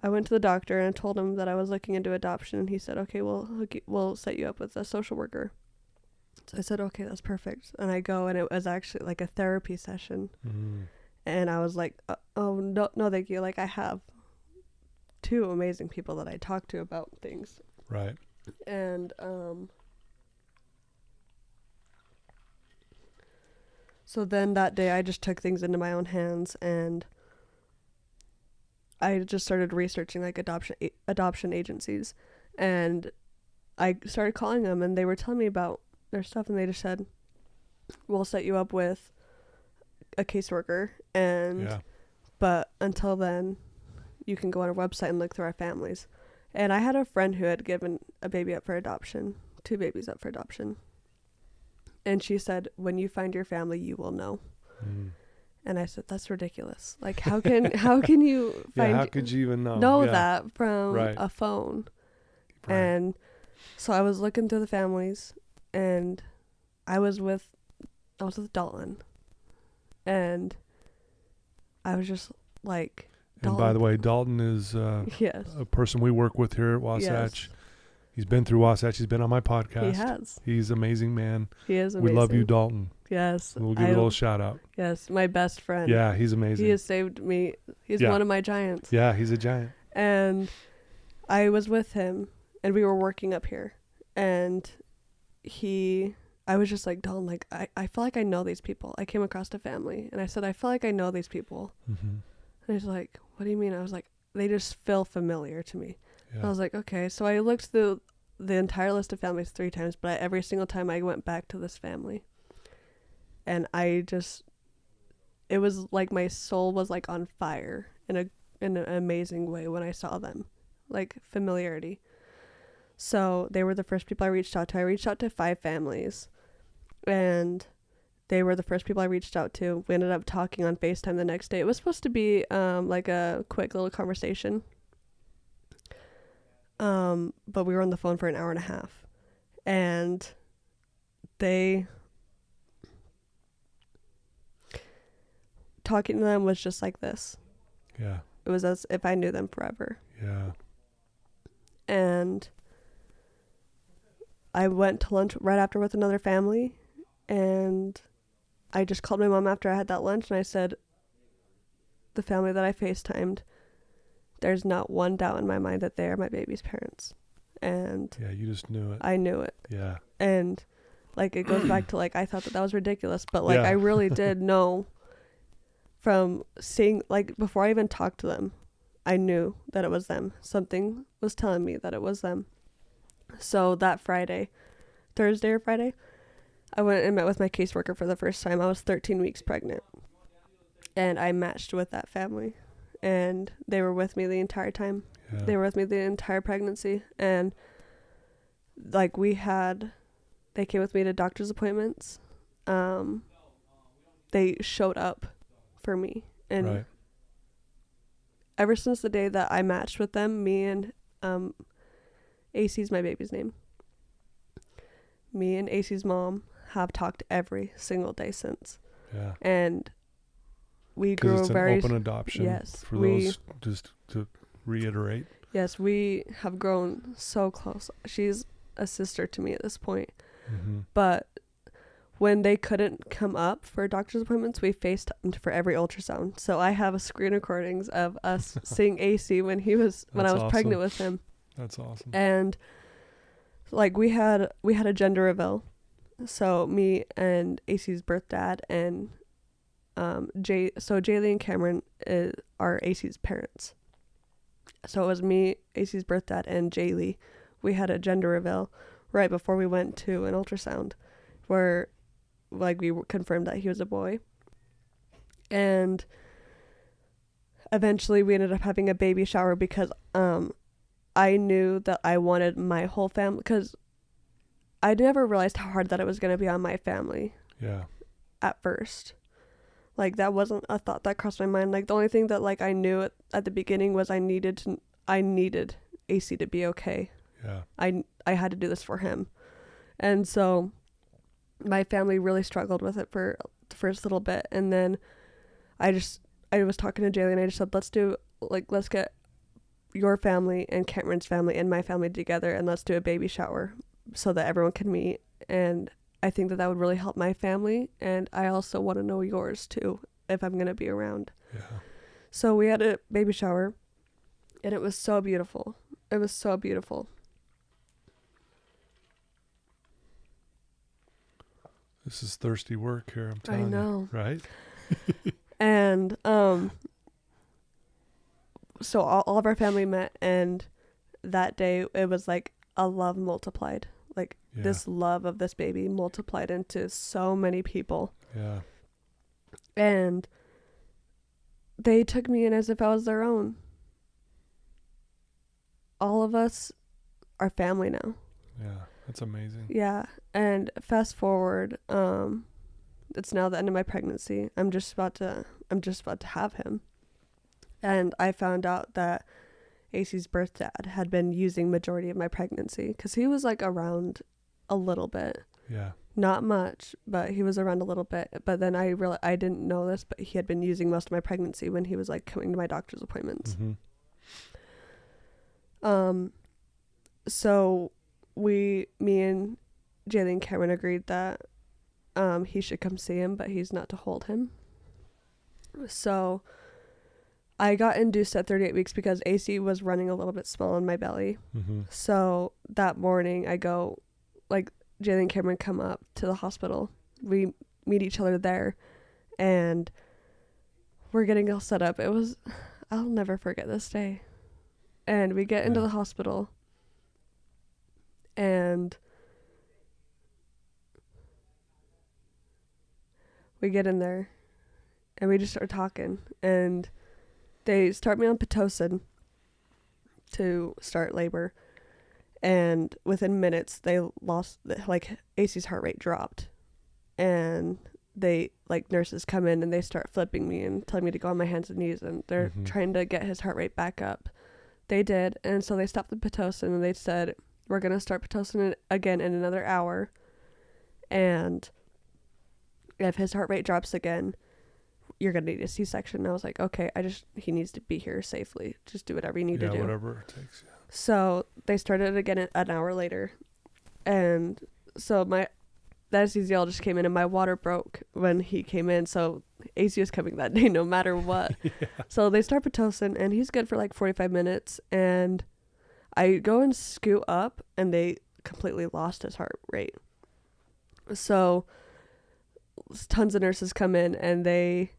[SPEAKER 3] I went to the doctor and told him that I was looking into adoption, and he said, okay, we'll set you up with a social worker. So I said, okay, that's perfect. And I go, and it was actually like a therapy session. Mm-hmm. And I was like, oh, no, thank you. Like, I have 2 amazing people that I talk to about things.
[SPEAKER 2] Right.
[SPEAKER 3] And so then that day I just took things into my own hands, and I just started researching like adoption agencies, and I started calling them, and they were telling me about their stuff, and they just said, we'll set you up with a caseworker, and but until then you can go on our website and look through our families. And I had a friend who had given a baby up for adoption, 2 babies up for adoption. And she said, when you find your family, you will know. Mm. And I said, that's ridiculous. Like, how can you find...
[SPEAKER 2] how could you even know
[SPEAKER 3] that from a phone? Right. And so I was looking through the families, and I was with Dalton. And I was just like...
[SPEAKER 2] Dalton. And by the way, Dalton is a person we work with here at Wasatch. Yes. He's been through Wasatch. He's been on my podcast.
[SPEAKER 3] He has.
[SPEAKER 2] He's an amazing man.
[SPEAKER 3] He is amazing.
[SPEAKER 2] We love you, Dalton.
[SPEAKER 3] Yes.
[SPEAKER 2] We'll give you a little shout out.
[SPEAKER 3] Yes, my best friend.
[SPEAKER 2] Yeah, he's amazing.
[SPEAKER 3] He has saved me. He's one of my giants.
[SPEAKER 2] Yeah, he's a giant.
[SPEAKER 3] And I was with him, and we were working up here. And I was just like, Dalton, like, I feel like I know these people. I came across a family, and I said, I feel like I know these people. Mm-hmm. And he's like, what do you mean? I was like, they just feel familiar to me. Yeah. I was like, okay. So I looked through the entire list of families 3 times, but every single time I went back to this family. And it was like my soul was like on fire in an amazing way when I saw them. Like, familiarity. So they were the first people I reached out to. I reached out to 5 families, and they were the first people I reached out to. We ended up talking on FaceTime the next day. It was supposed to be like a quick little conversation. But we were on the phone for an hour and a half, and talking to them was just like this.
[SPEAKER 2] Yeah.
[SPEAKER 3] It was as if I knew them forever.
[SPEAKER 2] Yeah.
[SPEAKER 3] And I went to lunch right after with another family, and I just called my mom after I had that lunch, and I said, the family that I FaceTimed, there's not one doubt in my mind that they are my baby's parents. And
[SPEAKER 2] yeah, you just knew it.
[SPEAKER 3] I knew it.
[SPEAKER 2] Yeah.
[SPEAKER 3] And Like, it goes back to, like, I thought that was ridiculous, but, like, I really did know from seeing, like, before I even talked to them, I knew that it was them. Something was telling me that it was them. So that Thursday or Friday, I went and met with my caseworker for the first time. I was 13 weeks pregnant, and I matched with that family, and they were with me the entire time. Yeah. They were with me the entire pregnancy, and, like, they came with me to doctor's appointments. They showed up for me. And ever since the day that I matched with them, me and AC's my baby's name. Me and AC's mom have talked every single day since. Yeah. And we grew
[SPEAKER 2] it's
[SPEAKER 3] very...
[SPEAKER 2] It's an open adoption. Yes. For those, just to reiterate.
[SPEAKER 3] Yes, we have grown so close. She's a sister to me at this point. Mm-hmm. But when they couldn't come up for doctor's appointments, we FaceTimed for every ultrasound. So I have screen recordings of us seeing AC when I was awesome. Pregnant with him.
[SPEAKER 2] That's awesome.
[SPEAKER 3] And, like, we had a gender reveal. So me and AC's birth dad and Jaylee and Cameron are AC's parents. So it was me, AC's birth dad, and Jaylee. We had a gender reveal right before we went to an ultrasound where, like, we confirmed that he was a boy. And eventually we ended up having a baby shower because I knew that I wanted my whole family, because I never realized how hard that it was going to be on my family. Yeah. At first. Like, that wasn't a thought that crossed my mind. Like, the only thing that, like, I knew at the beginning was I needed AC to be okay. Yeah. I had to do this for him. And so my family really struggled with it for the first little bit. And then I was talking to Jaylee and I just said, let's get your family and Cameron's family and my family together and let's do a baby shower so that everyone can meet. And I think that would really help my family. And I also want to know yours too, if I'm going to be around. Yeah. So we had a baby shower and it was so beautiful. It was so beautiful.
[SPEAKER 2] This is thirsty work here, I'm telling you. I know. Right?
[SPEAKER 3] And so all of our family met, and that day it was like a love multiplied. Like, this love of this baby multiplied into so many people. Yeah. And they took me in as if I was their own. All of us are family now.
[SPEAKER 2] Yeah. That's amazing.
[SPEAKER 3] Yeah. And fast forward, it's now the end of my pregnancy. I'm just about to have him. And I found out that AC's birth dad had been using majority of my pregnancy because he was, like, around a little bit. Yeah. Not much, but he was around a little bit. But then I didn't know this, but he had been using most of my pregnancy when he was, like, coming to my doctor's appointments. Mm-hmm. So me and Jaylee and Cameron agreed that he should come see him, but he's not to hold him. So I got induced at 38 weeks because AC was running a little bit small in my belly. Mm-hmm. So that morning I go, like, Jaylee and Cameron come up to the hospital. We meet each other there and we're getting all set up. I'll never forget this day. And we get into the hospital and we get in there and we just start talking, and they start me on Pitocin to start labor, and within minutes they lost, like, AC's heart rate dropped, and they, like, nurses come in and they start flipping me and telling me to go on my hands and knees, and they're trying to get his heart rate back up. They did, and so they stopped the Pitocin and they said, we're going to start Pitocin again in another hour, and if his heart rate drops again, you're going to need a C-section. And I was like, okay, he needs to be here safely. Just do whatever you need to do.
[SPEAKER 2] Yeah, whatever it takes. Yeah.
[SPEAKER 3] So they started again an hour later. And so the anesthesiologist just came in and my water broke when he came in. So AC was coming that day no matter what. Yeah. So they start Pitocin and he's good for like 45 minutes. And I go and scoot up and they completely lost his heart rate. So tons of nurses come in and they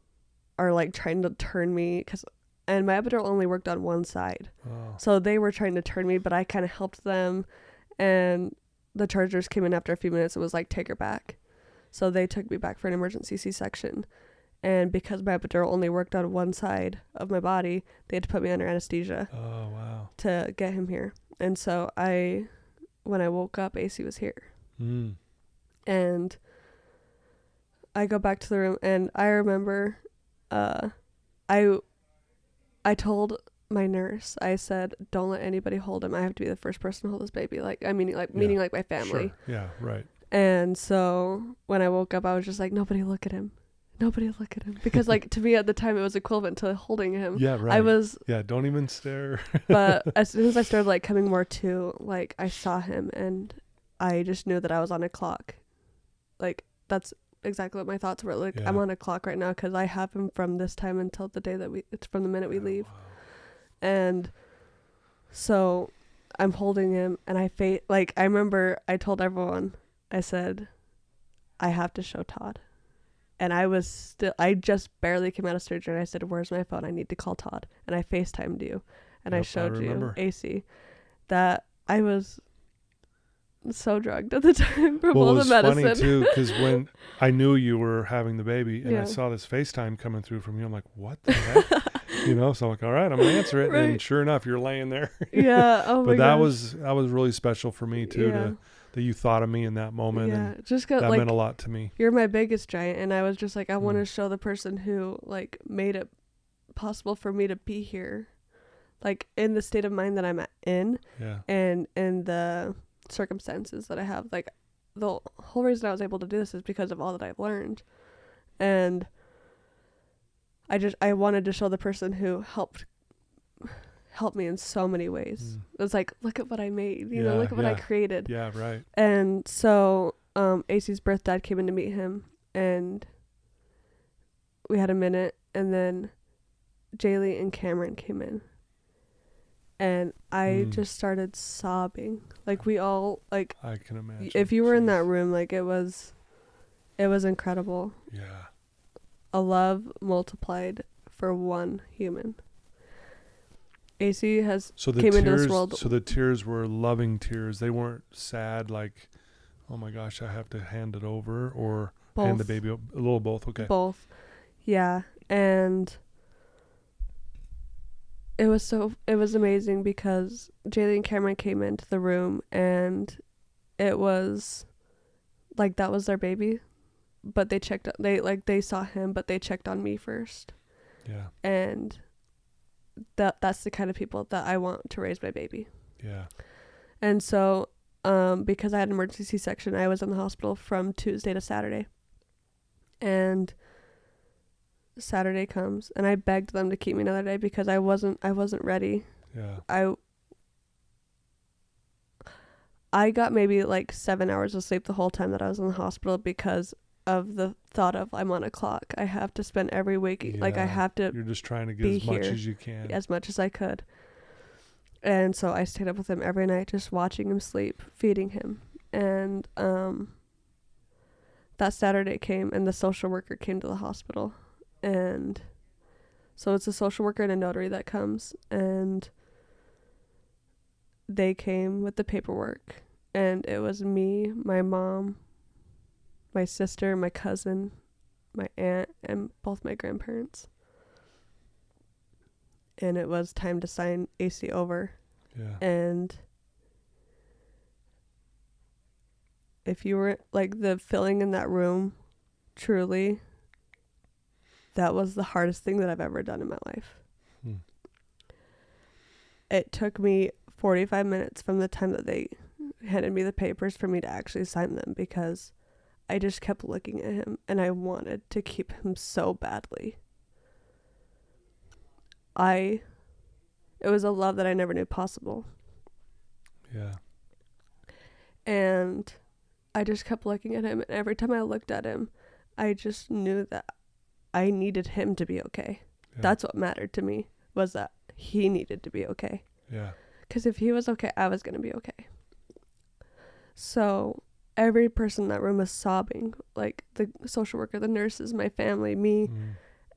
[SPEAKER 3] are like trying to turn me and my epidural only worked on one side. Oh. So they were trying to turn me, but I kind of helped them. And the chargers came in after a few minutes and was like, take her back. So they took me back for an emergency C-section. And because my epidural only worked on one side of my body, they had to put me under anesthesia.
[SPEAKER 2] Oh, wow.
[SPEAKER 3] To get him here. And so when I woke up, AC was here. Mm. And I go back to the room and I remember I told my nurse, I said, don't let anybody hold him. I have to be the first person to hold this baby. Meaning my family.
[SPEAKER 2] Sure. Yeah, right.
[SPEAKER 3] And so when I woke up, I was just like, nobody look at him. Nobody look at him. Because to me at the time, it was equivalent to holding him.
[SPEAKER 2] Yeah, right. Don't even stare.
[SPEAKER 3] But as soon as I started coming more to, I saw him and I just knew that I was on a clock. That's exactly what my thoughts were. I'm on a clock right now because I have him from this time until the day that it's from the minute we leave. Wow. And so I'm holding him and I remember I told everyone, I said, I have to show Todd. And I just barely came out of surgery and I said, where's my phone? I need to call Todd. And I FaceTimed you and I showed you AC that I was so drugged at the time from all the medicine.
[SPEAKER 2] It was funny too because when I knew you were having the baby and I saw this FaceTime coming through from you, I'm like, what the heck? So I'm like, all right, I'm gonna answer it. Right. And sure enough, you're laying there.
[SPEAKER 3] Yeah. Oh my gosh.
[SPEAKER 2] That was really special for me too, that you thought of me in that moment.
[SPEAKER 3] Yeah.
[SPEAKER 2] And
[SPEAKER 3] just
[SPEAKER 2] that meant a lot to me.
[SPEAKER 3] You're my biggest giant. And I was just I want to show the person who made it possible for me to be here, in the state of mind that I'm in. Yeah. And in the circumstances that I have. The whole reason I was able to do this is because of all that I've learned. And I wanted to show the person who helped me in so many ways. It's look at what I made, look at what I created.
[SPEAKER 2] Yeah, right.
[SPEAKER 3] And so AC's birth dad came in to meet him and we had a minute and then Jaylee and Cameron came in. And I just started sobbing. We all
[SPEAKER 2] I can imagine.
[SPEAKER 3] If you were in that room, it was incredible.
[SPEAKER 2] Yeah.
[SPEAKER 3] A love multiplied for one human. AC came into this world.
[SPEAKER 2] So the tears were loving tears. They weren't sad oh my gosh, I have to hand it over or
[SPEAKER 3] both.
[SPEAKER 2] Hand the baby a little both. Okay.
[SPEAKER 3] Both. Yeah. And it was amazing because Jaylee and Cameron came into the room and it was that was their baby, but they saw him, but they checked on me first.
[SPEAKER 2] Yeah. And
[SPEAKER 3] that's the kind of people that I want to raise my baby.
[SPEAKER 2] Yeah.
[SPEAKER 3] And so, because I had an emergency C-section, I was in the hospital from Tuesday to Saturday. And Saturday comes and I begged them to keep me another day because I wasn't ready.
[SPEAKER 2] Yeah.
[SPEAKER 3] I got maybe 7 hours of sleep the whole time that I was in the hospital because of the thought of I'm on a clock. I have to spend every waking I have to.
[SPEAKER 2] You're just trying to get as much as you can.
[SPEAKER 3] As much as I could. And so I stayed up with him every night just watching him sleep, feeding him. And that Saturday came and the social worker came to the hospital. And so it's a social worker and a notary that comes, and they came with the paperwork, and it was me, my mom, my sister, my cousin, my aunt, and both my grandparents. And it was time to sign AC over.
[SPEAKER 2] Yeah.
[SPEAKER 3] And if you were the filling in that room, truly, that was the hardest thing that I've ever done in my life. It took me 45 minutes from the time that they handed me the papers for me to actually sign them because I just kept looking at him and I wanted to keep him so badly. It was a love that I never knew possible.
[SPEAKER 2] Yeah.
[SPEAKER 3] And I just kept looking at him, and every time I looked at him, I just knew that I needed him to be okay. Yeah. That's what mattered to me, was that he needed to be okay.
[SPEAKER 2] Yeah.
[SPEAKER 3] Because if he was okay, I was going to be okay. So every person in that room was sobbing, like the social worker, the nurses, my family, me.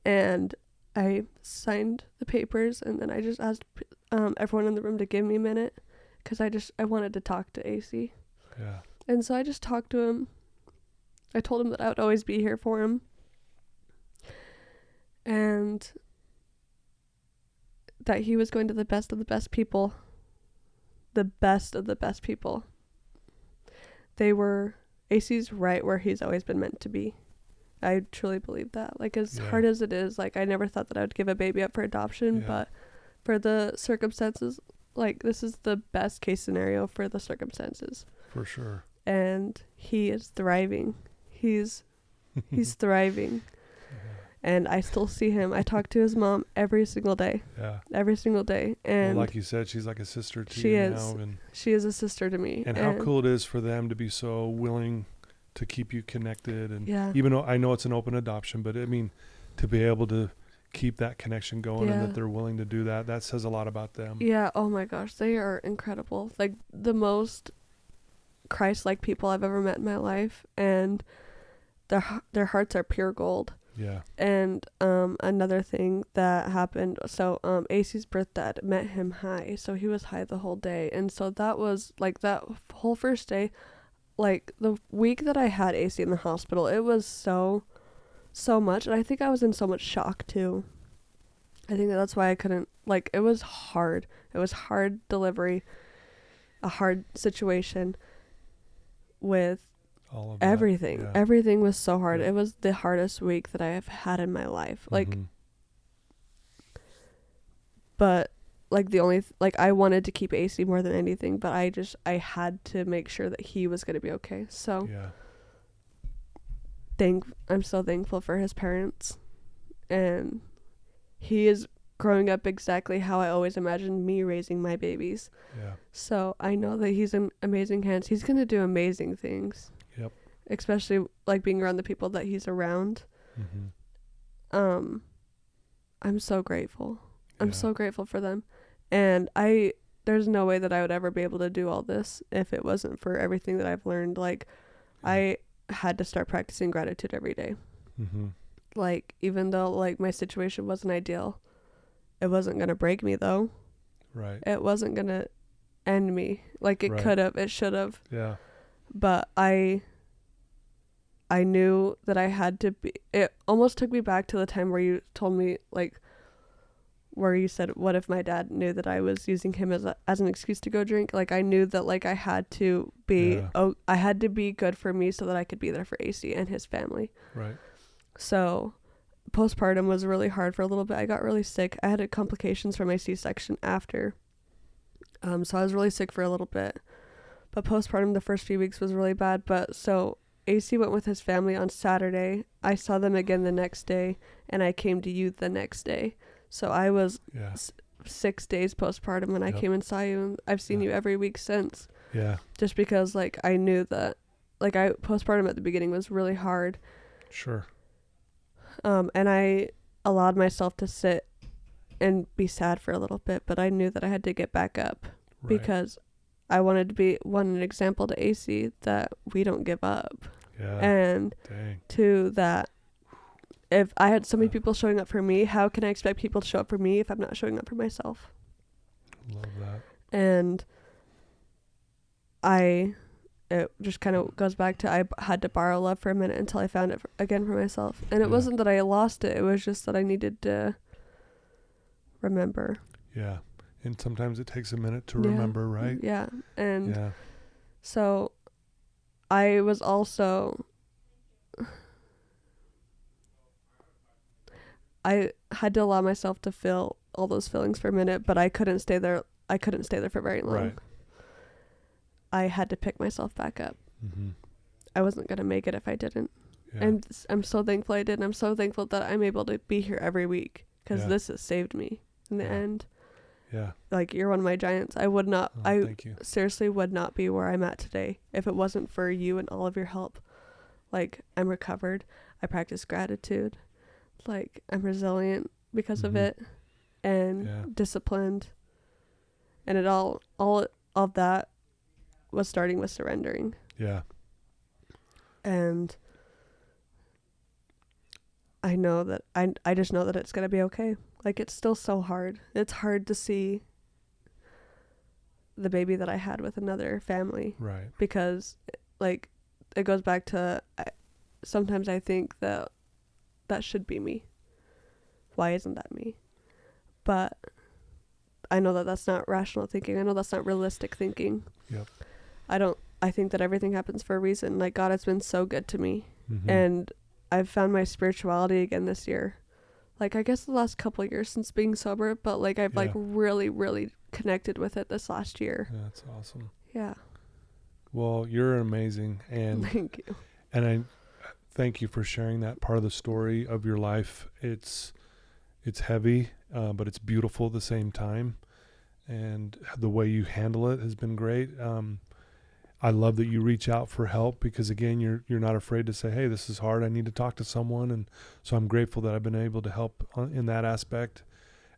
[SPEAKER 3] And I signed the papers, and then I just asked everyone in the room to give me a minute, because I wanted to talk to AC.
[SPEAKER 2] Yeah.
[SPEAKER 3] And so I just talked to him. I told him that I would always be here for him, and that he was going to the best of the best people. The best of the best people. AC's right where he's always been meant to be. I truly believe that. Like, as hard as it is, like, I never thought that I would give a baby up for adoption, but for the circumstances, like, this is the best case scenario for the circumstances.
[SPEAKER 2] For sure.
[SPEAKER 3] And he is thriving. He's thriving. And I still see him. I talk to his mom every single day. Yeah. Every single day. And
[SPEAKER 2] like you said, she's like a sister to
[SPEAKER 3] you
[SPEAKER 2] now.
[SPEAKER 3] She is a sister to me.
[SPEAKER 2] And how cool it is for them to be so willing to keep you connected. And even though I know it's an open adoption, but I mean, to be able to keep that connection going and that they're willing to do that says a lot about them.
[SPEAKER 3] Yeah. Oh my gosh. They are incredible. Like, the most Christ-like people I've ever met in my life. And their hearts are pure gold.
[SPEAKER 2] Yeah. And
[SPEAKER 3] another thing that happened, so AC's birth dad met him high, so he was high the whole day. And so that was like that whole first day, like the week that I had AC in the hospital, it was so much, and I think I was in so much shock too. I think that's why I couldn't, like, it was hard. It was hard delivery, a hard situation with all of everything. Yeah. Everything was so hard. It was the hardest week that I have had in my life. Like, but like I wanted to keep AC more than anything, but I had to make sure that he was going to be okay. So I'm so thankful for his parents, and he is growing up exactly how I always imagined me raising my babies. Yeah. So I know that he's in amazing hands. He's going to do amazing things. Yep. Especially like being around the people that he's around. I'm so grateful. I'm so grateful for them. And there's no way that I would ever be able to do all this if it wasn't for everything that I've learned. Like, I had to start practicing gratitude every day. Like, even though like my situation wasn't ideal, it wasn't going to break me though. Right. It wasn't going to end me. Like, it could have, it should have. Yeah. But I knew that I had to be, it almost took me back to the time where you told me, like, where you said, what if my dad knew that I was using him as an excuse to go drink? Like, I knew that, like, I had to be, I had to be good for me so that I could be there for AC and his family. Right. So postpartum was really hard for a little bit. I got really sick. I had complications from my C-section after. So I was really sick for a little bit. But postpartum, the first few weeks was really bad. But so AC went with his family on Saturday. I saw them again the next day, and I came to you the next day. So I was 6 days postpartum when I came and saw you, and I've seen you every week since. Yeah. Just because, like, I knew that, like, postpartum at the beginning was really hard.
[SPEAKER 2] Sure.
[SPEAKER 3] And I allowed myself to sit and be sad for a little bit, but I knew that I had to get back up because I wanted to be an example to AC that we don't give up. Yeah. And that if I had so many people showing up for me, how can I expect people to show up for me if I'm not showing up for myself?
[SPEAKER 2] Love that.
[SPEAKER 3] And it just kind of goes back to I had to borrow love for a minute until I found it again for myself. And it wasn't that I lost it. It was just that I needed to remember.
[SPEAKER 2] Yeah. And sometimes it takes a minute to remember, right?
[SPEAKER 3] Yeah. And so I was also, I had to allow myself to feel all those feelings for a minute, but I couldn't stay there. I couldn't stay there for very long. Right. I had to pick myself back up. I wasn't going to make it if I didn't. Yeah. And I'm so thankful I did. And I'm so thankful that I'm able to be here every week because this has saved me in the end. Yeah. Like, you're one of my giants. I would not, thank you. Seriously would not be where I'm at today if it wasn't for you and all of your help. Like, I'm recovered. I practice gratitude. Like, I'm resilient because of it and disciplined. And it all of that was starting with surrendering.
[SPEAKER 2] Yeah.
[SPEAKER 3] And I know that I just know that it's going to be okay. Like, it's still so hard. It's hard to see the baby that I had with another family.
[SPEAKER 2] Right.
[SPEAKER 3] Because, like, it goes back to, sometimes I think that should be me. Why isn't that me? But I know that that's not rational thinking. I know that's not realistic thinking.
[SPEAKER 2] Yep.
[SPEAKER 3] I think that everything happens for a reason. Like, God has been so good to me.
[SPEAKER 2] Mm-hmm.
[SPEAKER 3] And I've found my spirituality again this year. Like, I guess the last couple of years since being sober, but like I've like really, really connected with it this last year.
[SPEAKER 2] Yeah, that's awesome.
[SPEAKER 3] Yeah.
[SPEAKER 2] Well, you're amazing, and
[SPEAKER 3] thank you.
[SPEAKER 2] And I thank you for sharing that part of the story of your life. It's heavy, but it's beautiful at the same time, and the way you handle it has been great. I love that you reach out for help, because again, you're not afraid to say, hey, this is hard, I need to talk to someone. And so I'm grateful that I've been able to help in that aspect.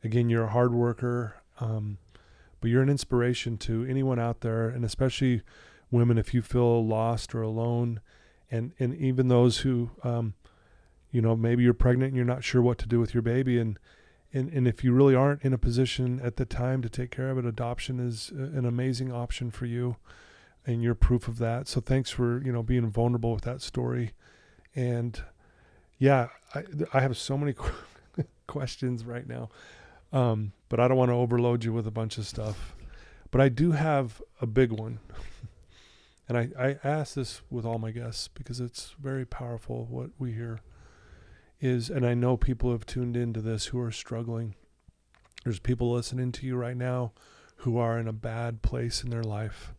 [SPEAKER 2] Again, you're a hard worker, but you're an inspiration to anyone out there, and especially women, if you feel lost or alone, and even those who, maybe you're pregnant and you're not sure what to do with your baby. And if you really aren't in a position at the time to take care of it, adoption is an amazing option for you. And you're proof of that. So thanks for, being vulnerable with that story. And yeah, I have so many questions right now. But I don't want to overload you with a bunch of stuff. But I do have a big one. And I ask this with all my guests because it's very powerful what we hear is, and I know people have tuned into this who are struggling. There's people listening to you right now who are in a bad place in their life.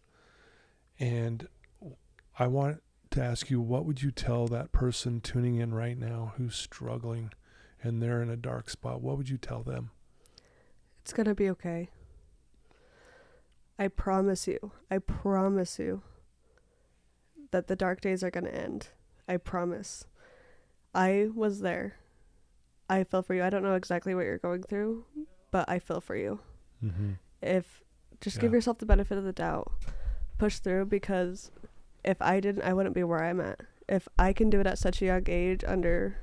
[SPEAKER 2] And I want to ask you, what would you tell that person tuning in right now who's struggling and they're in a dark spot? What would you tell them?
[SPEAKER 3] It's going to be okay. I promise you that the dark days are going to end. I promise. I was there. I feel for you. I don't know exactly what you're going through, but I feel for you. Mm-hmm. Give yourself the benefit of the doubt. Push through, because if I didn't, I wouldn't be where I'm at. If I can do it at such a young age under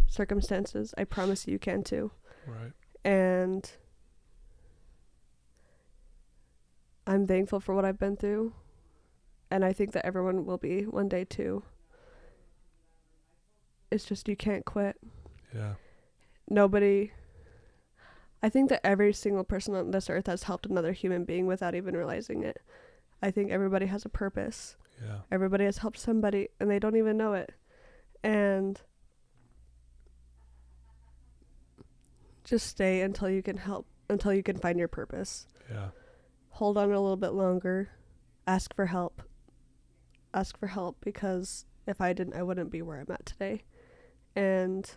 [SPEAKER 3] circumstances, I promise you can too.
[SPEAKER 2] Right.
[SPEAKER 3] And I'm thankful for what I've been through, and I think that everyone will be one day too. It's just, you can't quit.
[SPEAKER 2] Yeah.
[SPEAKER 3] I think that every single person on this earth has helped another human being without even realizing it. I think everybody has a purpose.
[SPEAKER 2] Yeah.
[SPEAKER 3] Everybody has helped somebody and they don't even know it. And just stay until you can find your purpose.
[SPEAKER 2] Yeah.
[SPEAKER 3] Hold on a little bit longer. Ask for help. Because if I didn't, I wouldn't be where I'm at today. And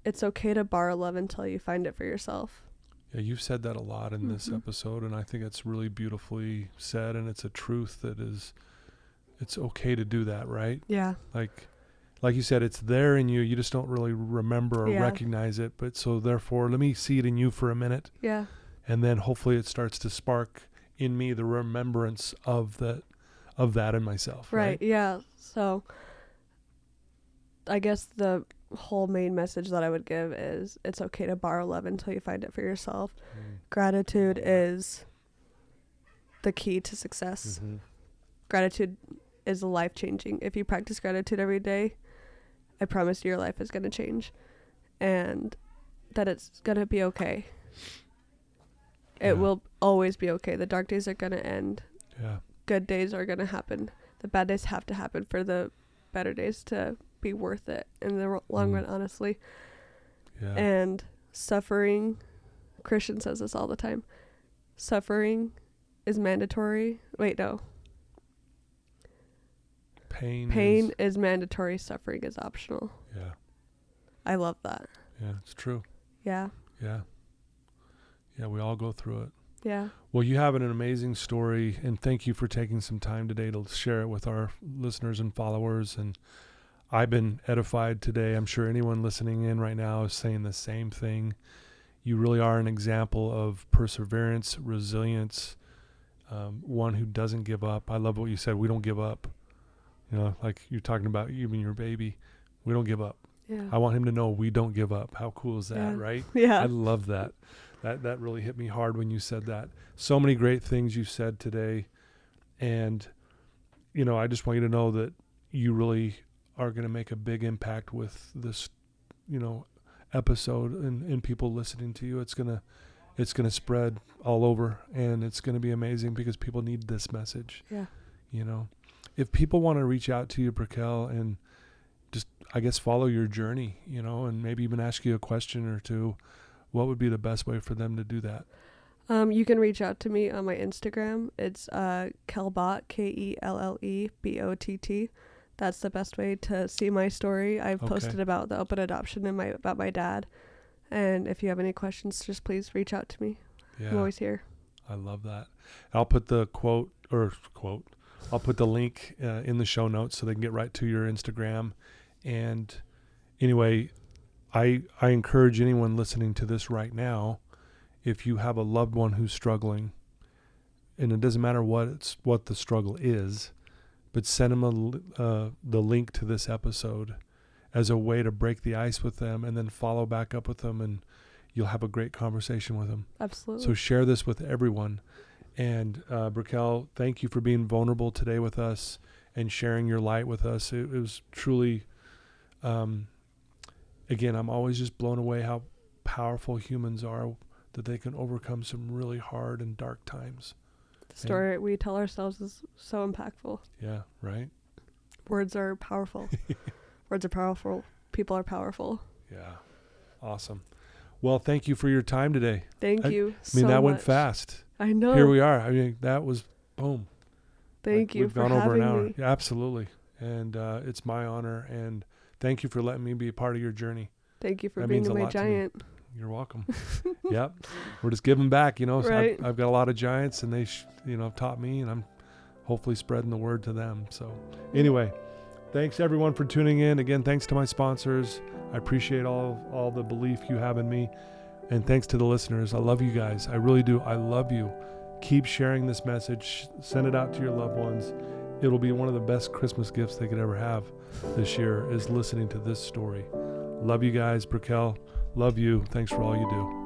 [SPEAKER 3] it's okay to borrow love until you find it for yourself.
[SPEAKER 2] Yeah, you've said that a lot in this episode, and I think it's really beautifully said, and it's a truth that it's okay to do that, right?
[SPEAKER 3] Yeah.
[SPEAKER 2] Like you said, it's there in you. You just don't really remember or recognize it. But so therefore, let me see it in you for a minute.
[SPEAKER 3] Yeah.
[SPEAKER 2] And then hopefully it starts to spark in me the remembrance of that in myself. Right.
[SPEAKER 3] Yeah. So I guess the whole main message that I would give is it's okay to borrow love until you find it for yourself. Gratitude is the key to success. Gratitude is life-changing. If you practice gratitude every day, I promise you your life is going to change, and that it's going to be okay. It will always be okay. The dark days are going to end.
[SPEAKER 2] Yeah. Good
[SPEAKER 3] days are going to happen. The bad days have to happen for the better days to be worth it in the long run, honestly. Yeah. And suffering, Christian says this all the time, suffering is mandatory. Wait, no. Pain is mandatory, suffering is optional.
[SPEAKER 2] Yeah.
[SPEAKER 3] I love that.
[SPEAKER 2] Yeah, it's true.
[SPEAKER 3] Yeah.
[SPEAKER 2] Yeah. Yeah, we all go through it.
[SPEAKER 3] Yeah.
[SPEAKER 2] Well, you have an amazing story, and thank you for taking some time today to share it with our listeners and followers. And I've been edified today. I'm sure anyone listening in right now is saying the same thing. You really are an example of perseverance, resilience, one who doesn't give up. I love what you said. We don't give up. You know, like you're talking about even your baby. We don't give up.
[SPEAKER 3] Yeah.
[SPEAKER 2] I want him to know we don't give up. How cool is that, right?
[SPEAKER 3] Yeah.
[SPEAKER 2] I love that. That really hit me hard when you said that. So many great things you said today. And, you know, I just want you to know that you really are going to make a big impact with this, you know, episode and people listening to you. It's going to spread all over, and it's going to be amazing because people need this message.
[SPEAKER 3] Yeah.
[SPEAKER 2] You know, if people want to reach out to you, Brekelle, and just, I guess, follow your journey, you know, and maybe even ask you a question or two, what would be the best way for them to do that?
[SPEAKER 3] You can reach out to me on my Instagram. It's Kellebott, KELLEBOTT. That's the best way to see my story. I've posted about the open adoption and about my dad. And if you have any questions, just please reach out to me. Yeah. I'm always here.
[SPEAKER 2] I love that. I'll put the I'll put the link in the show notes so they can get right to your Instagram. And anyway, I encourage anyone listening to this right now, if you have a loved one who's struggling, and it doesn't matter what the struggle is, but send them the link to this episode as a way to break the ice with them, and then follow back up with them, and you'll have a great conversation with them.
[SPEAKER 3] Absolutely.
[SPEAKER 2] So share this with everyone. And Brekelle, thank you for being vulnerable today with us and sharing your light with us. It was truly, again, I'm always just blown away how powerful humans are, that they can overcome some really hard and dark times.
[SPEAKER 3] The story we tell ourselves is so impactful.
[SPEAKER 2] Yeah, right?
[SPEAKER 3] Words are powerful. Words are powerful. People are powerful.
[SPEAKER 2] Yeah. Awesome. Well, thank you for your time today.
[SPEAKER 3] Thank you so much.
[SPEAKER 2] I mean, that went fast.
[SPEAKER 3] I know.
[SPEAKER 2] Here we are. I mean, that was boom.
[SPEAKER 3] Thank you for having me.
[SPEAKER 2] We've gone over an hour. Yeah, absolutely. And it's my honor. And thank you for letting me be a part of your journey.
[SPEAKER 3] Thank you for being my giant.
[SPEAKER 2] You're welcome. Yep. We're just giving back, you know. So
[SPEAKER 3] right.
[SPEAKER 2] I've got a lot of giants, and they, taught me, and I'm hopefully spreading the word to them. So anyway, thanks everyone for tuning in. Again, thanks to my sponsors. I appreciate all the belief you have in me. And thanks to the listeners. I love you guys. I really do. I love you. Keep sharing this message. Send it out to your loved ones. It'll be one of the best Christmas gifts they could ever have this year, is listening to this story. Love you guys. Brekelle, love you. Thanks for all you do.